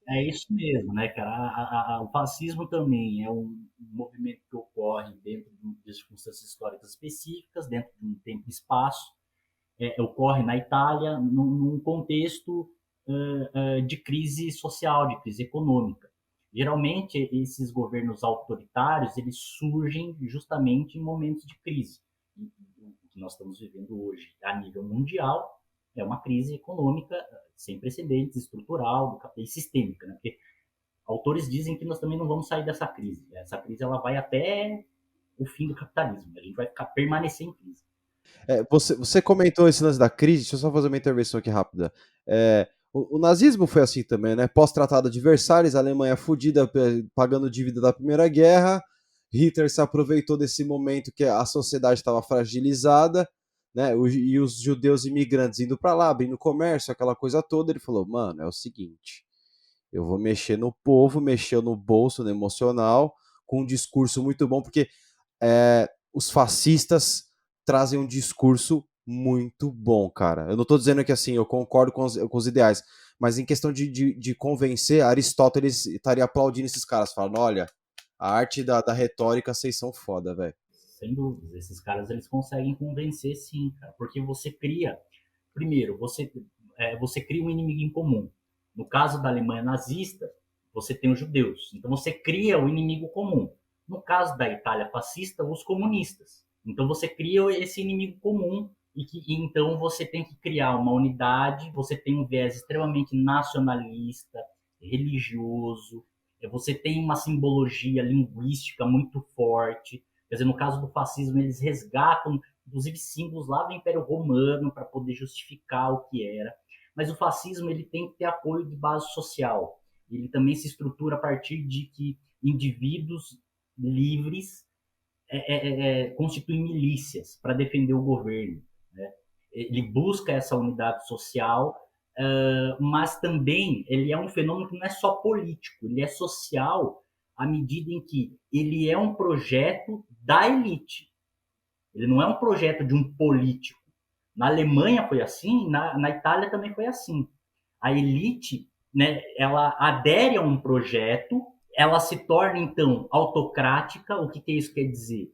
É isso mesmo, né, cara? O fascismo também é um movimento que ocorre dentro de circunstâncias históricas específicas, dentro de um tempo e espaço. Ocorre na Itália num contexto de crise social, de crise econômica. Geralmente, esses governos autoritários, eles surgem justamente em momentos de crise. O que nós estamos vivendo hoje a nível mundial é uma crise econômica sem precedentes, estrutural e sistêmica, né? Porque autores dizem que nós também não vamos sair dessa crise. Essa crise ela vai até o fim do capitalismo. A gente vai permanecer em crise. Você comentou esse lance da crise, deixa eu só fazer uma intervenção aqui rápida. O nazismo foi assim também, né? Pós-tratado de Versalhes, a Alemanha fudida, pagando dívida da Primeira Guerra. Hitler se aproveitou desse momento que a sociedade estava fragilizada, né? E os judeus imigrantes indo para lá, abrindo comércio, aquela coisa toda. Ele falou: mano, é o seguinte, eu vou mexer no povo, mexer no bolso, no emocional, com um discurso muito bom, porque os fascistas trazem um discurso muito bom, cara. Eu não tô dizendo que assim, eu concordo com os ideais, mas em questão de convencer, Aristóteles estaria aplaudindo esses caras, falando: olha, a arte da retórica, vocês são foda, velho. Sem dúvidas, esses caras eles conseguem convencer sim, cara, porque você cria, primeiro, você cria um inimigo em comum. No caso da Alemanha nazista, você tem os judeus, então você cria o inimigo comum. No caso da Itália fascista, os comunistas. Então você cria esse inimigo comum e então você tem que criar uma unidade, você tem um viés extremamente nacionalista, religioso, você tem uma simbologia linguística muito forte. Quer dizer, no caso do fascismo, eles resgatam, inclusive, símbolos lá do Império Romano para poder justificar o que era. Mas o fascismo ele tem que ter apoio de base social. Ele também se estrutura a partir de que indivíduos livres constituem milícias para defender o governo, né? Ele busca essa unidade social, mas também ele é um fenômeno que não é só político, ele é social à medida em que ele é um projeto da elite. Ele não é um projeto de um político. Na Alemanha foi assim, na Itália também foi assim. A elite, né, ela adere a um projeto, ela se torna, então, autocrática. O que isso quer dizer?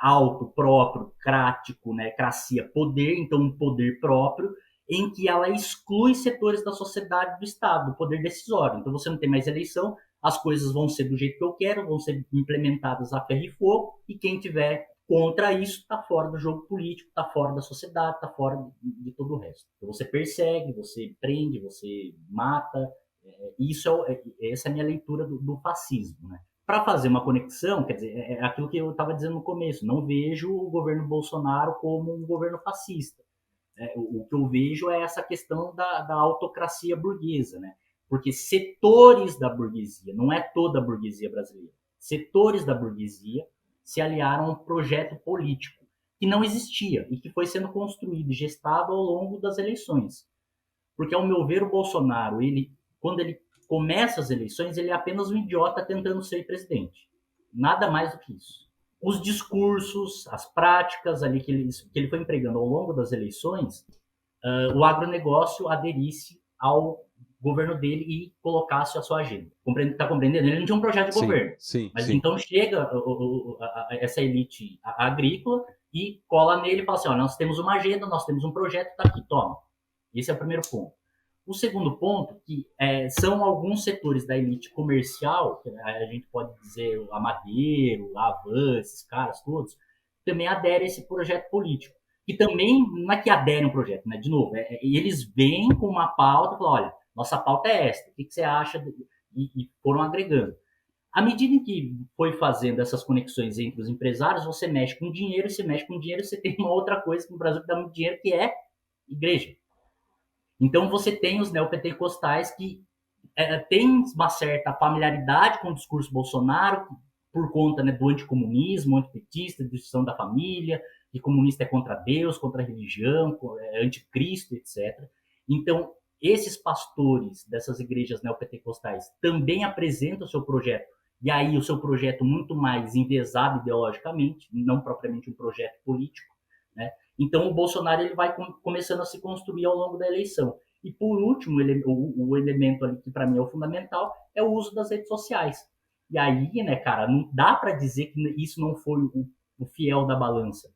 auto, próprio, crático, né, cracia, poder, então um poder próprio, em que ela exclui setores da sociedade do Estado, do poder decisório. Então você não tem mais eleição, as coisas vão ser do jeito que eu quero, vão ser implementadas a ferro e fogo, e quem tiver contra isso está fora do jogo político, está fora da sociedade, está fora de todo o resto. Então você persegue, você prende, você mata. Essa é a minha leitura do fascismo, né? Para fazer uma conexão, quer dizer, é aquilo que eu estava dizendo no começo, não vejo o governo Bolsonaro como um governo fascista. O que eu vejo é essa questão da autocracia burguesa, né? Porque setores da burguesia, não é toda a burguesia brasileira, setores da burguesia se aliaram a um projeto político que não existia e que foi sendo construído e gestado ao longo das eleições. Porque, ao meu ver, o Bolsonaro, quando ele começa as eleições, ele é apenas um idiota tentando ser presidente. Nada mais do que isso. Os discursos, as práticas ali que ele foi empregando ao longo das eleições, o agronegócio aderisse ao governo dele e colocasse a sua agenda. Está compreendendo? Ele não tinha um projeto de governo. Sim. Então chega essa elite agrícola e cola nele e fala assim, ó, nós temos uma agenda, nós temos um projeto, tá aqui, toma. Esse é o primeiro ponto. O segundo ponto, que são alguns setores da elite comercial, que a gente pode dizer a Madeiro, a Avan, esses caras todos, também aderem a esse projeto político. E também, não é que aderem ao projeto, né? De novo, eles vêm com uma pauta e falam, olha, nossa pauta é esta, o que você acha? E foram agregando. À medida em que foi fazendo essas conexões entre os empresários, você mexe com dinheiro, e se mexe com dinheiro, você tem uma outra coisa que no Brasil dá muito dinheiro, que é igreja. Então você tem os neopentecostais que têm uma certa familiaridade com o discurso Bolsonaro, por conta, né, do anticomunismo, antipetista, destruição da família, que comunista é contra Deus, contra a religião, anticristo, etc. Então, esses pastores dessas igrejas neopentecostais também apresentam o seu projeto, e aí o seu projeto muito mais enviesado ideologicamente, não propriamente um projeto político, né? Então o Bolsonaro ele vai começando a se construir ao longo da eleição. E por último, o elemento ali que para mim é o fundamental é o uso das redes sociais. E aí, né, cara, não dá para dizer que isso não foi o fiel da balança.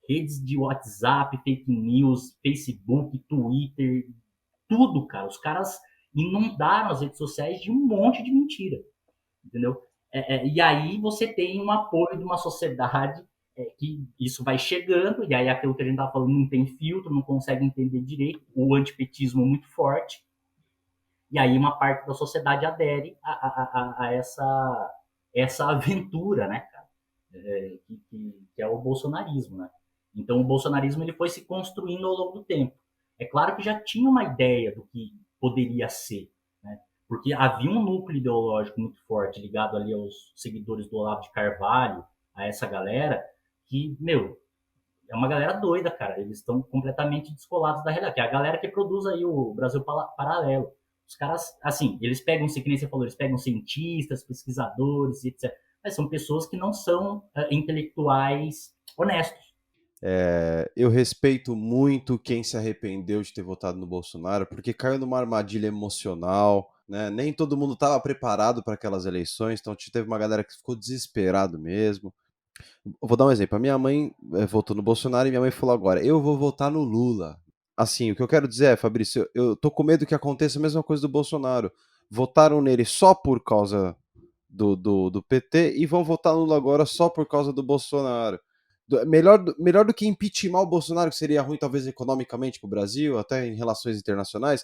Redes de WhatsApp, fake news, Facebook, Twitter, tudo, cara. Os caras inundaram as redes sociais de um monte de mentira, entendeu? E aí você tem um apoio de uma sociedade que isso vai chegando, e aí aquilo que a gente estava falando não tem filtro, não consegue entender direito, o antipetismo muito forte, e aí uma parte da sociedade adere a essa aventura, né, cara, que é o bolsonarismo, né? Então o bolsonarismo ele foi se construindo ao longo do tempo. É claro que já tinha uma ideia do que poderia ser, né? Porque havia um núcleo ideológico muito forte ligado ali aos seguidores do Olavo de Carvalho, a essa galera, que, meu, é uma galera doida, cara. Eles estão completamente descolados da realidade. É a galera que produz aí o Brasil Paralelo. Os caras, assim, eles pegam, que nem você falou, eles pegam cientistas, pesquisadores, etc. Mas são pessoas que não são intelectuais honestos. Eu respeito muito quem se arrependeu de ter votado no Bolsonaro, porque caiu numa armadilha emocional, né? Nem todo mundo estava preparado para aquelas eleições, então teve uma galera que ficou desesperado mesmo. Eu vou dar um exemplo. A minha mãe votou no Bolsonaro e minha mãe falou agora, eu vou votar no Lula. Assim, o que eu quero dizer é, Fabrício, eu tô com medo que aconteça a mesma coisa do Bolsonaro. Votaram nele só por causa do PT e vão votar no Lula agora só por causa do Bolsonaro. Melhor do que impeachment o Bolsonaro, que seria ruim talvez economicamente para o Brasil, até em relações internacionais,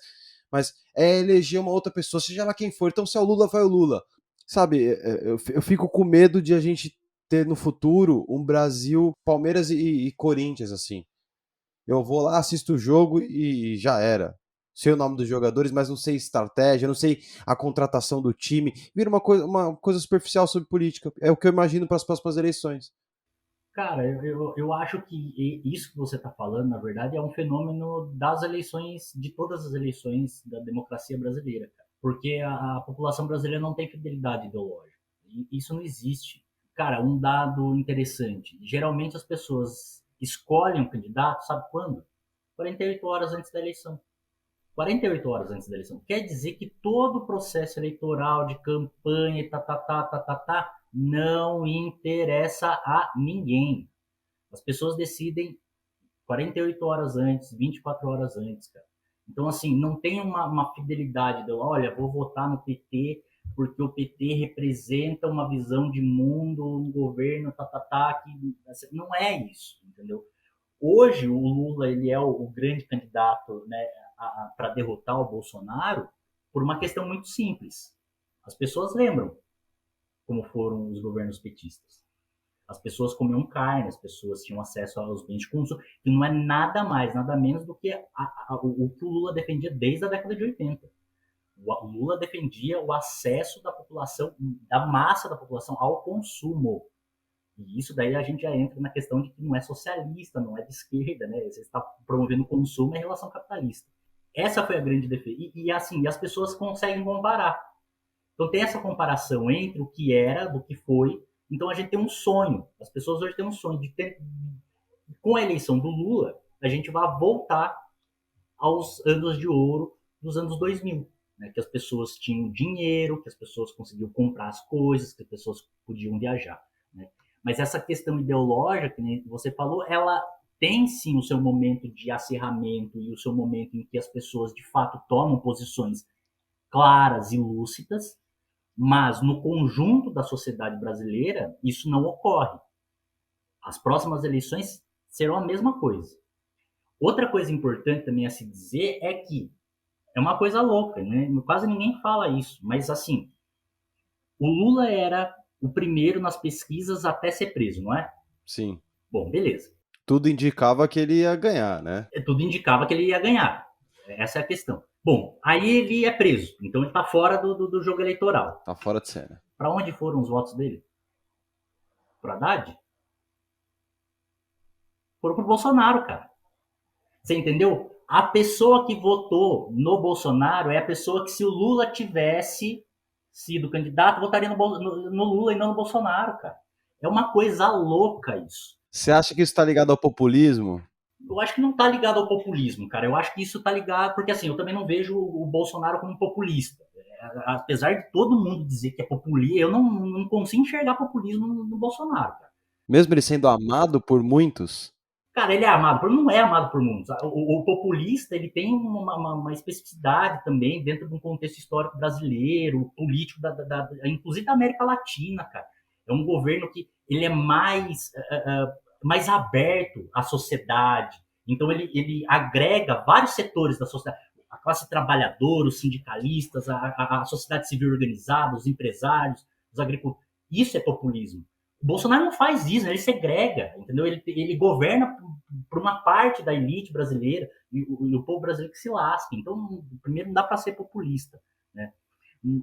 mas é eleger uma outra pessoa, seja lá quem for. Então se é o Lula, vai o Lula. Sabe, eu fico com medo de a gente ter no futuro um Brasil, Palmeiras e Corinthians, assim. Eu vou lá, assisto o jogo e já era. Sei o nome dos jogadores, mas não sei estratégia, não sei a contratação do time. Vira uma coisa superficial sobre política. É o que eu imagino para as próximas eleições. Cara, eu acho que isso que você está falando, na verdade, é um fenômeno das eleições, de todas as eleições da democracia brasileira, cara. Porque a população brasileira não tem fidelidade ideológica. Isso não existe. Cara, um dado interessante. Geralmente as pessoas escolhem um candidato, sabe quando? 48 horas antes da eleição. 48 horas antes da eleição. Quer dizer que todo o processo eleitoral de campanha e não interessa a ninguém. As pessoas decidem 48 horas antes, 24 horas antes, cara. Então, assim, não tem uma fidelidade de, olha, vou votar no PT porque o PT representa uma visão de mundo, um governo, que não é isso, entendeu? Hoje, o Lula, ele é o grande candidato, né, para derrotar o Bolsonaro por uma questão muito simples. As pessoas lembram como foram os governos petistas. As pessoas comiam carne, as pessoas tinham acesso aos bens de consumo, que não é nada mais, nada menos do que o que o Lula defendia desde a década de 80. O Lula defendia o acesso da população, da massa da população ao consumo. E isso daí a gente já entra na questão de que não é socialista, não é de esquerda, né? Você está promovendo consumo em relação capitalista. Essa foi a grande defesa. E assim, as pessoas conseguem comparar. Então tem essa comparação entre o que era, do que foi. Então a gente tem um sonho. As pessoas hoje têm um sonho de ter, com a eleição do Lula, a gente vai voltar aos anos de ouro dos anos 2000, né? Que as pessoas tinham dinheiro, que as pessoas conseguiam comprar as coisas, que as pessoas podiam viajar, né? Mas essa questão ideológica, que né, você falou, ela tem sim o seu momento de acirramento e o seu momento em que as pessoas de fato tomam posições claras e lúcidas, mas no conjunto da sociedade brasileira isso não ocorre. As próximas eleições serão a mesma coisa. Outra coisa importante também a se dizer é que é uma coisa louca, né? Quase ninguém fala isso, mas assim, o Lula era o primeiro nas pesquisas até ser preso, não é? Sim. Bom, beleza. Tudo indicava que ele ia ganhar, né? Tudo indicava que ele ia ganhar. Essa é a questão. Bom, aí ele é preso, então ele tá fora do jogo eleitoral. Tá fora de cena. Para onde foram os votos dele? Pro Haddad? Foram pro Bolsonaro, cara. Você entendeu? A pessoa que votou no Bolsonaro é a pessoa que, se o Lula tivesse sido candidato, votaria no Lula e não no Bolsonaro, cara. É uma coisa louca isso. Você acha que isso tá ligado ao populismo? Eu acho que não tá ligado ao populismo, cara. Eu acho que isso tá ligado... Porque, assim, eu também não vejo o Bolsonaro como populista. Apesar de todo mundo dizer que é populista, eu não consigo enxergar populismo no Bolsonaro, cara. Mesmo ele sendo amado por muitos? Cara, ele é amado, não é amado por muitos. O populista, ele tem uma especificidade também dentro de um contexto histórico brasileiro, político, inclusive da América Latina, cara. É um governo que ele é mais aberto à sociedade. Então, ele agrega vários setores da sociedade. A classe trabalhadora, os sindicalistas, a sociedade civil organizada, os empresários, os agricultores. Isso é populismo. O Bolsonaro não faz isso, né? Ele segrega, entendeu? Ele governa por uma parte da elite brasileira e o povo brasileiro que se lasca. Então, primeiro, não dá para ser populista, né?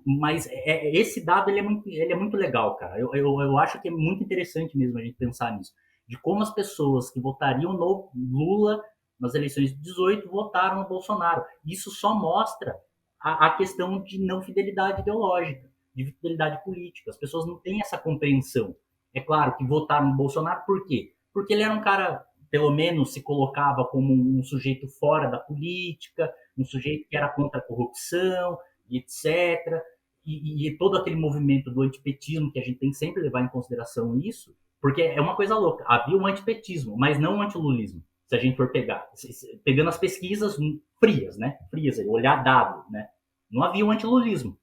Mas esse dado ele é muito legal, cara. Eu acho que é muito interessante mesmo a gente pensar nisso. De como as pessoas que votariam no Lula nas eleições de 18 votaram no Bolsonaro. Isso só mostra a questão de não fidelidade ideológica, de fidelidade política. As pessoas não têm essa compreensão. É claro que votaram no Bolsonaro, por quê? Porque ele era um cara, pelo menos se colocava como um sujeito fora da política, um sujeito que era contra a corrupção, etc. E todo aquele movimento do antipetismo, que a gente tem que sempre levar em consideração isso, porque é uma coisa louca. Havia um antipetismo, mas não um antilulismo, se a gente for pegando as pesquisas frias, né? Frias, olhar dado, né? Não havia um antilulismo,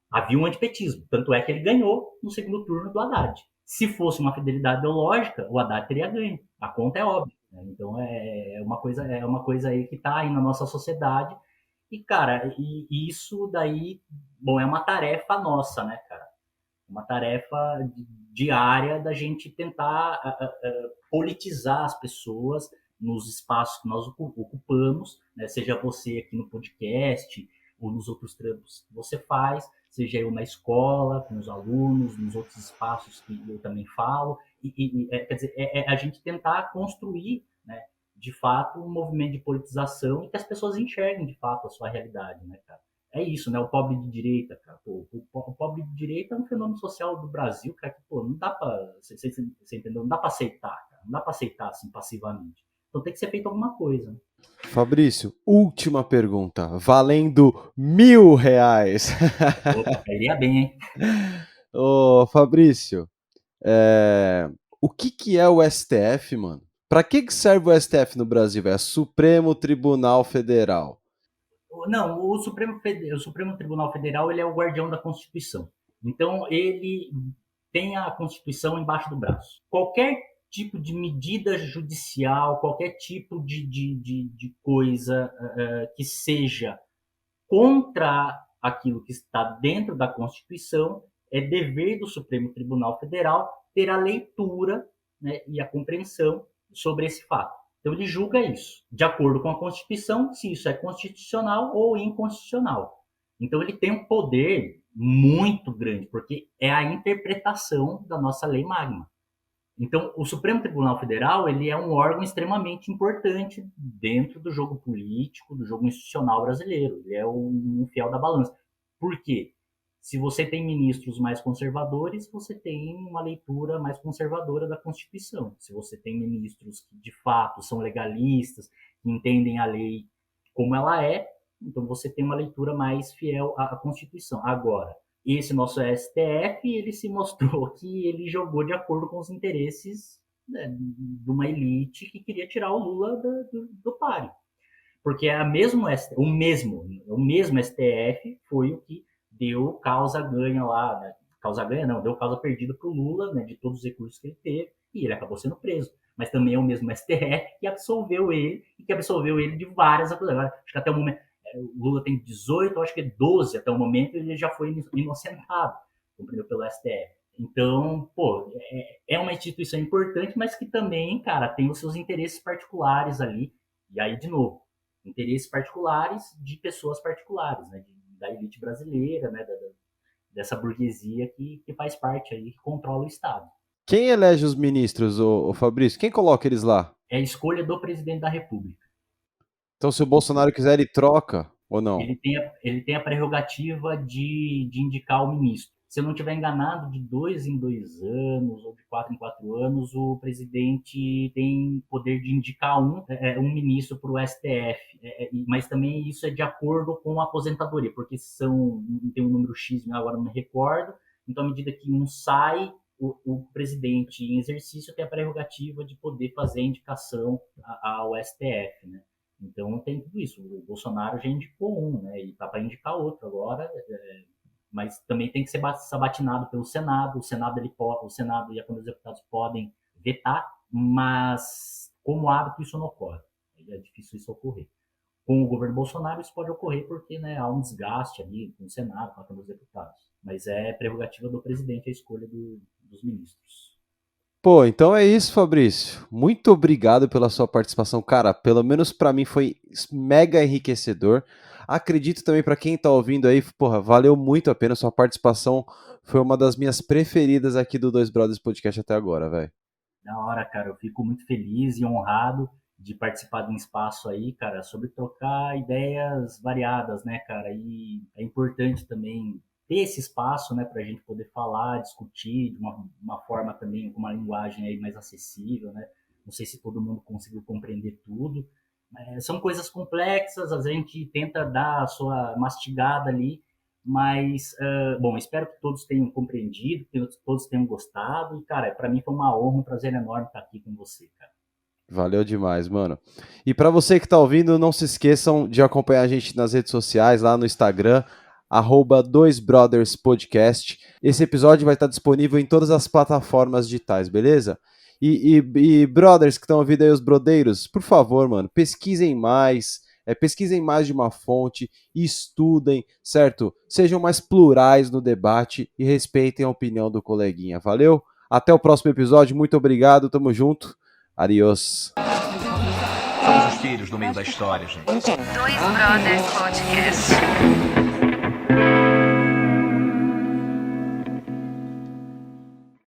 havia um antipetismo. Tanto é que ele ganhou no segundo turno do Haddad. Se fosse uma fidelidade ideológica, o Haddad teria ganho. A conta é óbvia, né? Então é uma coisa aí que está aí na nossa sociedade. E, cara, isso daí, bom, é uma tarefa nossa, né, cara? Uma tarefa diária da gente tentar politizar as pessoas nos espaços que nós ocupamos, né? Seja você aqui no podcast ou nos outros trampos que você faz, seja eu na escola, com os alunos, nos outros espaços que eu também falo, quer dizer, a gente tentar construir, né, de fato, um movimento de politização e que as pessoas enxerguem, de fato, a sua realidade, né, cara? É isso, né, o pobre de direita, cara, pô, o pobre de direita é um fenômeno social do Brasil, cara, que, pô, não dá pra, você entendeu? Não dá pra aceitar, cara, não dá pra aceitar, assim, passivamente. Então tem que ser feito alguma coisa, né? Fabrício, última pergunta, valendo R$1.000. Opa, iria bem, hein? Ô, Fabrício, O que é o STF, mano? Pra que serve o STF no Brasil? É Supremo Tribunal Federal. Não, o Supremo Tribunal Federal ele é o guardião da Constituição. Então, ele tem a Constituição embaixo do braço. Qualquer tipo de medida judicial, qualquer tipo de coisa que seja contra aquilo que está dentro da Constituição, é dever do Supremo Tribunal Federal ter a leitura, né, e a compreensão sobre esse fato. Então, ele julga isso, de acordo com a Constituição, se isso é constitucional ou inconstitucional. Então, ele tem um poder muito grande, porque é a interpretação da nossa lei magna. Então, o Supremo Tribunal Federal ele é um órgão extremamente importante dentro do jogo político, do jogo institucional brasileiro. Ele é um fiel da balança. Por quê? Se você tem ministros mais conservadores, você tem uma leitura mais conservadora da Constituição. Se você tem ministros que, de fato, são legalistas, que entendem a lei como ela é, então você tem uma leitura mais fiel à Constituição. Agora, esse nosso STF, ele se mostrou que ele jogou de acordo com os interesses, né, de uma elite que queria tirar o Lula do páreo. Porque o mesmo STF foi o que deu causa ganha lá, né? Deu causa perdida para o Lula, né, de todos os recursos que ele teve, e ele acabou sendo preso. Mas também é o mesmo STF que absolveu ele, de várias acusações. Acho que até o momento, o Lula tem 18, acho que 12 até o momento, ele já foi inocentado, cumprido pelo STF. Então, é uma instituição importante, mas que também, cara, tem os seus interesses particulares ali, e aí, de novo, interesses particulares de pessoas particulares, né, da elite brasileira, né, dessa burguesia que faz parte aí, que controla o Estado. Quem elege os ministros, ô Fabrício? Quem coloca eles lá? É a escolha do presidente da República. Então, se o Bolsonaro quiser, ele troca ou não? Ele tem a prerrogativa de indicar o ministro. Se eu não estiver enganado, de 2 em 2 anos, ou de 4 em 4 anos, o presidente tem poder de indicar um ministro para o STF. Mas também isso é de acordo com a aposentadoria, porque tem um número X, agora não me recordo. Então, à medida que um sai, o presidente em exercício tem a prerrogativa de poder fazer a indicação ao STF, né? Então, tem tudo isso. O Bolsonaro já indicou um, né? E está para indicar outro agora. Mas também tem que ser sabatinado pelo Senado. O Senado e a Câmara dos Deputados podem vetar, mas como hábito isso não ocorre. É difícil isso ocorrer. Com o governo Bolsonaro isso pode ocorrer porque, né, há um desgaste ali com o Senado, com a Câmara dos Deputados. Mas é prerrogativa do presidente a escolha dos ministros. Pô, então é isso, Fabrício. Muito obrigado pela sua participação. Cara, pelo menos pra mim foi mega enriquecedor. Acredito também pra quem tá ouvindo aí, porra, valeu muito a pena. Sua participação foi uma das minhas preferidas aqui do Dois Brothers Podcast até agora, velho. Da hora, cara. Eu fico muito feliz e honrado de participar de um espaço aí, cara, sobre trocar ideias variadas, né, cara? E é importante também ter esse espaço, né, para a gente poder falar, discutir de uma forma também, com uma linguagem aí mais acessível, né? Não sei se todo mundo conseguiu compreender tudo. São coisas complexas, a gente tenta dar a sua mastigada ali, mas, espero que todos tenham compreendido, que todos tenham gostado. E, cara, para mim foi uma honra, um prazer enorme estar aqui com você, cara. Valeu demais, mano. E para você que tá ouvindo, não se esqueçam de acompanhar a gente nas redes sociais, lá no Instagram, @2brotherspodcast. Esse episódio vai estar disponível em todas as plataformas digitais, beleza? E brothers que estão ouvindo aí, os brodeiros, por favor, mano, pesquisem mais de uma fonte, estudem, certo? Sejam mais plurais no debate e respeitem a opinião do coleguinha, valeu? Até o próximo episódio, muito obrigado, tamo junto, adiós. Somos os filhos do meio da história, gente. Dois Brothers Podcast.